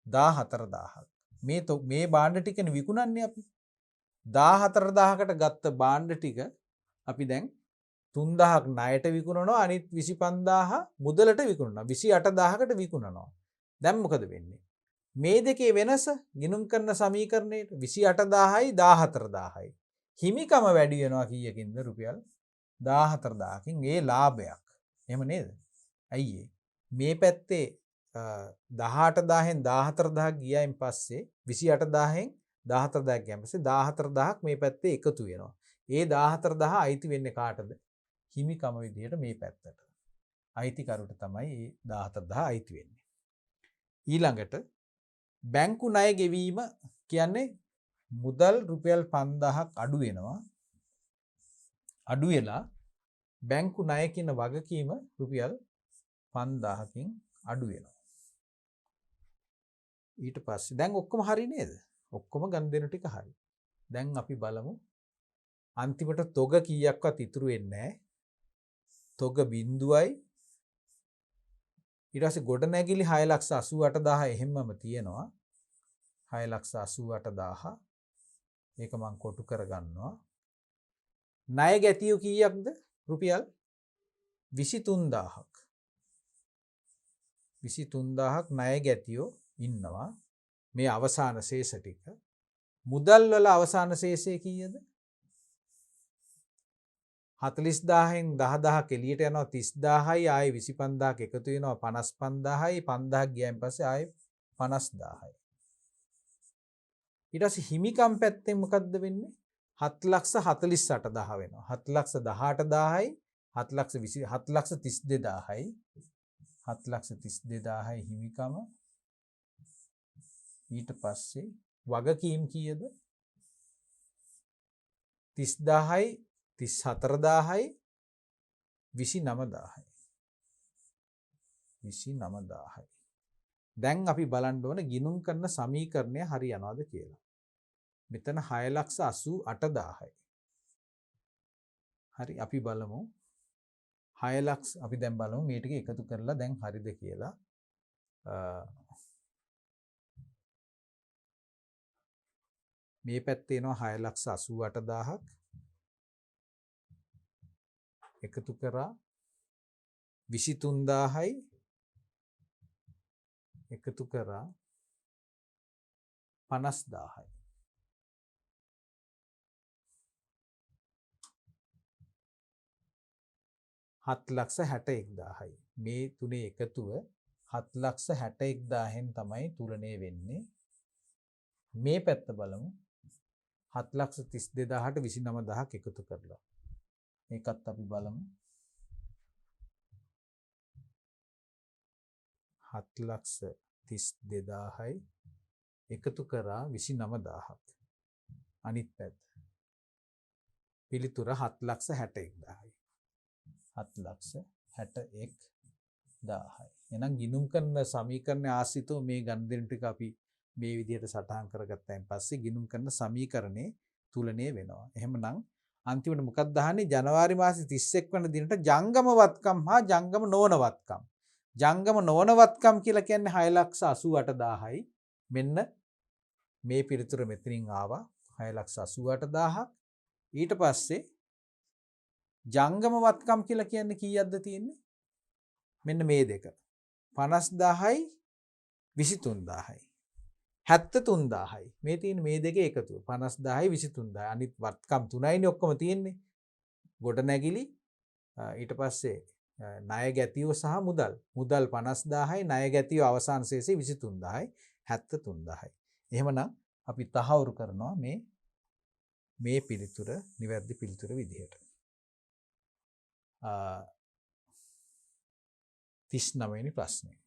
14,000ක්. මේ භාණ්ඩ ටිකනේ විකුණන්නේ අපි. 14,000කට ගත්ත භාණ්ඩ ටික අපි දැන් 3,000ක් ණයට විකුණනවා. අනිත් 25,000 මුදලට විකුණනවා. 28,000කට විකුණනවා. දැන් මොකද වෙන්නේ? මේ දෙකේ වෙනස ගිණුම් කරන සමීකරණයට 28,000යි 14,000යි. හිමිකම වැඩි වෙනවා කීයකින්ද? රුපියල් 14,000කින්. ඒ ලාභයක්. එහෙම නේද? ඇයි මේ පැත්තේ 18,000න් 14,000 ගියයින් පස්සේ 28,000න් 14,000 ගියන් පස්සේ 14,000ක් මේ පැත්තේ එකතු වෙනවා. ඒ 14,000 අයිති වෙන්නේ කාටද? හිමිකම විදියට මේ පැත්තට. අයිතිකරුට තමයි මේ 14,000 අයිති වෙන්නේ. ඊළඟට බැංකු ණය ගෙවීම කියන්නේ මුදල් රුපියල් 5,000ක් අඩු වෙනවා. අඩු වෙලා බැංකු ණය කියන වගකීම රුපියල් 5,000කින් අඩු වෙනවා. ඊට පස්සේ දැන් ඔක්කොම හරි නේද? ඔක්කොම ගණදෙනු ටික හරි. දැන් අපි බලමු අන්තිමට තොග කීයක්වත් ඉතුරු වෙන්නේ නැහැ. තොග 0යි. ඊට පස්සේ ගොඩනැගිලි 6,88,000 එහෙම්මම තියෙනවා. 6,88,000. ඒක මම කොටු කරගන්නවා. ණය ගැතියෝ කීයක්ද? රුපියල් 23,000ක්. 23,000ක් ණය ගැතියෝ ඉන්නවා. මේ අවසාන ශේෂ ටික. මුදල් වල අවසාන ශේෂය කීයද? 40,000න් 10,000ක් එළියට යනවා 30,000යි ආයේ 25,000ක් එකතු වෙනවා 55,000යි 5,000ක් ගියන් පස්සේ ආයේ 50,000යි. ඊට පස්සේ හිමිකම් පැත්තෙන් මොකද්ද වෙන්නේ? 7,48,000 වෙනවා. 7,18,000යි 7,32,000යි 7,32,000යි හිමිකම. ඊට පස්සේ වගකීම් කීයද? 30,000යි 34,000යි 29,000යි 29,000යි. දැන් අපි බලන්න ඕන ගිණුම් කරන සමීකරණය හරි යනවාද කියලා. මෙතන 6,88,000යි. හරි අපි බලමු 6,00,000 අපි දැන් බලමු මේ ටික එකතු කරලා දැන් හරිද කියලා. මේ පැත්තේ එනවා 6,88,000ක් එකතු කරා 23,000යි එකතු කරා 50,000යි. $7,61,000යි. මේ තුනේ එකතුව 7,61,000න් තමයි තුලණය වෙන්නේ. මේ පැත්ත බලමු 7,32,000ට 29,000ක් එකතු කරලා. මේකත් අපි බලමු 7,32,000යි එකතු කරා 29,000ක්. අනිත් පැත්ත. පිළිතුර 7,61,000යි. 7,61,000යි. එහෙනම් ගිණුම් කරන සමීකරණ ආශ්‍රිතව මේ ගණන් ටික අපි මේ විදිහට සටහන් කරගත්තයින් පස්සේ ගිණුම් කරන සමීකරණේ තුලණය වෙනවා. එහෙමනම් අන්තිමට මොකක්ද අහන්නේ? ජනවාරි මාසේ 31 වන දිනට ජංගම වත්කම් හා ජංගම නොවන වත්කම්. ජංගම නොවන වත්කම් කියලා කියන්නේ 6,88,000යි. මෙන්න මේ පිළිතුර මෙතනින් ආවා 6,88,000ක්. ඊට පස්සේ ජංගම වත්කම් කියලා කියන්නේ කීයක්ද තියෙන්නේ? මෙන්න මේ දෙක. 50,000යි 23,000යි. 73,000යි. මේ තියෙන මේ දෙකේ එකතුව 50,000යි 23,000යි. අනිත් වත්කම් තුනයිනේ ඔක්කොම තියෙන්නේ. ගොඩනැගිලි ඊට පස්සේ ණය ගැතියෝ සහ මුදල්. මුදල් 50,000යි ණය ගැතියෝ අවසාන ශේෂය 23,000යි 73,000යි. එහෙමනම් අපි තහවුරු කරනවා මේ පිළිතුර නිවැරදි පිළිතුර විදිහට. 39 වෙනි ප්‍රශ්නේ.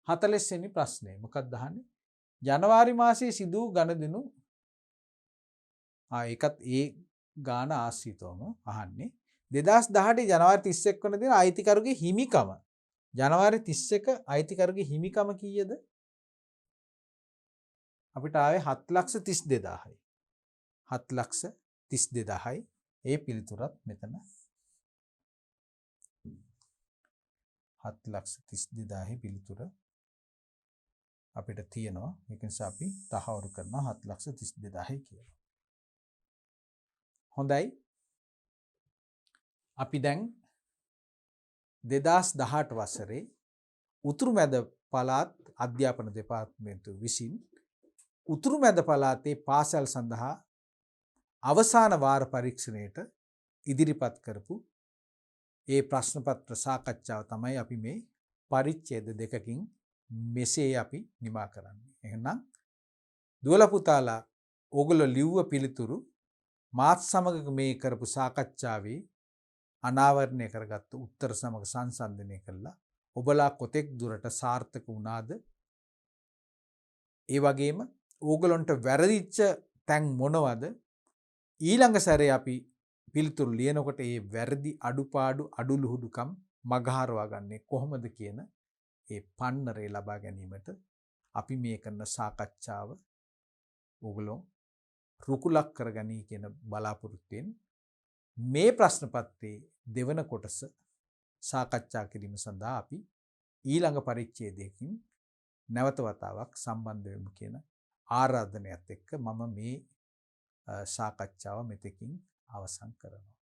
40 වෙනි ප්‍රශ්නේ මොකක්ද අහන්නේ? ජනවාරි මාසයේ සිදු වූ ගණදෙනු ඒකත් ඒ ගාන ආශ්‍රිතවම අහන්නේ 2018 ජනවාරි 31 වන දින අයිතිකරුගේ හිමිකම. ජනවාරි 31 අයිතිකරුගේ හිමිකම කීයද? අපිට ආවේ 7,32,000යි. 7,32,000යි. ඒ පිළිතුරත් මෙතන 7,32,000යි පිළිතුර අපිට තියෙනවා. ඒක නිසා අපි තහවුරු කරනවා 7,32,000යි කියලා. හොඳයි. අපි දැන් 2018 වසරේ උතුරු මැද පළාත් අධ්‍යාපන දෙපාර්තමේන්තුව විසින් උතුරු මැද පළාතේ පාසල් සඳහා අවසාන වාර පරීක්ෂණයට ඉදිරිපත් කරපු ඒ ප්‍රශ්න පත්‍ර සාකච්ඡාව තමයි අපි මේ පරිච්ඡේද දෙකකින් මෙසේ අපි නිමා කරන්නේ. එහෙනම් දුවලා පුතාලා ඕගොල්ලෝ ලිව්ව පිළිතුරු මාත් සමග මේ කරපු සාකච්ඡාවේ අනාවරණය කරගත්තු උත්තර සමග සංසන්දනය කළා. ඔබලා කොතෙක් දුරට සාර්ථක වුණාද? ඒ වගේම ඕගොල්ලන්ට වැරදිච්ච තැන් මොනවද? ඊළඟ සැරේ අපි පිළිතුරු ලියනකොට ඒ වැරදි අඩුපාඩු අඩුලුහුඩුකම් මගහරවා ගන්නේ කොහොමද කියන ඒ පන්නරේ ලබා ගැනීමට අපි මේ කරන සාකච්ඡාව ඕගොල්ලෝ රුකුලක් කරගනී කියන බලාපොරොත්තුවෙන් මේ ප්‍රශ්න පත්‍රයේ දෙවන කොටස සාකච්ඡා කිරීම සඳහා අපි ඊළඟ පරිච්ඡේදයකින් නැවත වතාවක් සම්බන්ධ වෙමු කියන ආරාධනයත් එක්ක මම මේ සාකච්ඡාව මෙතකින් අවසන් කරනවා.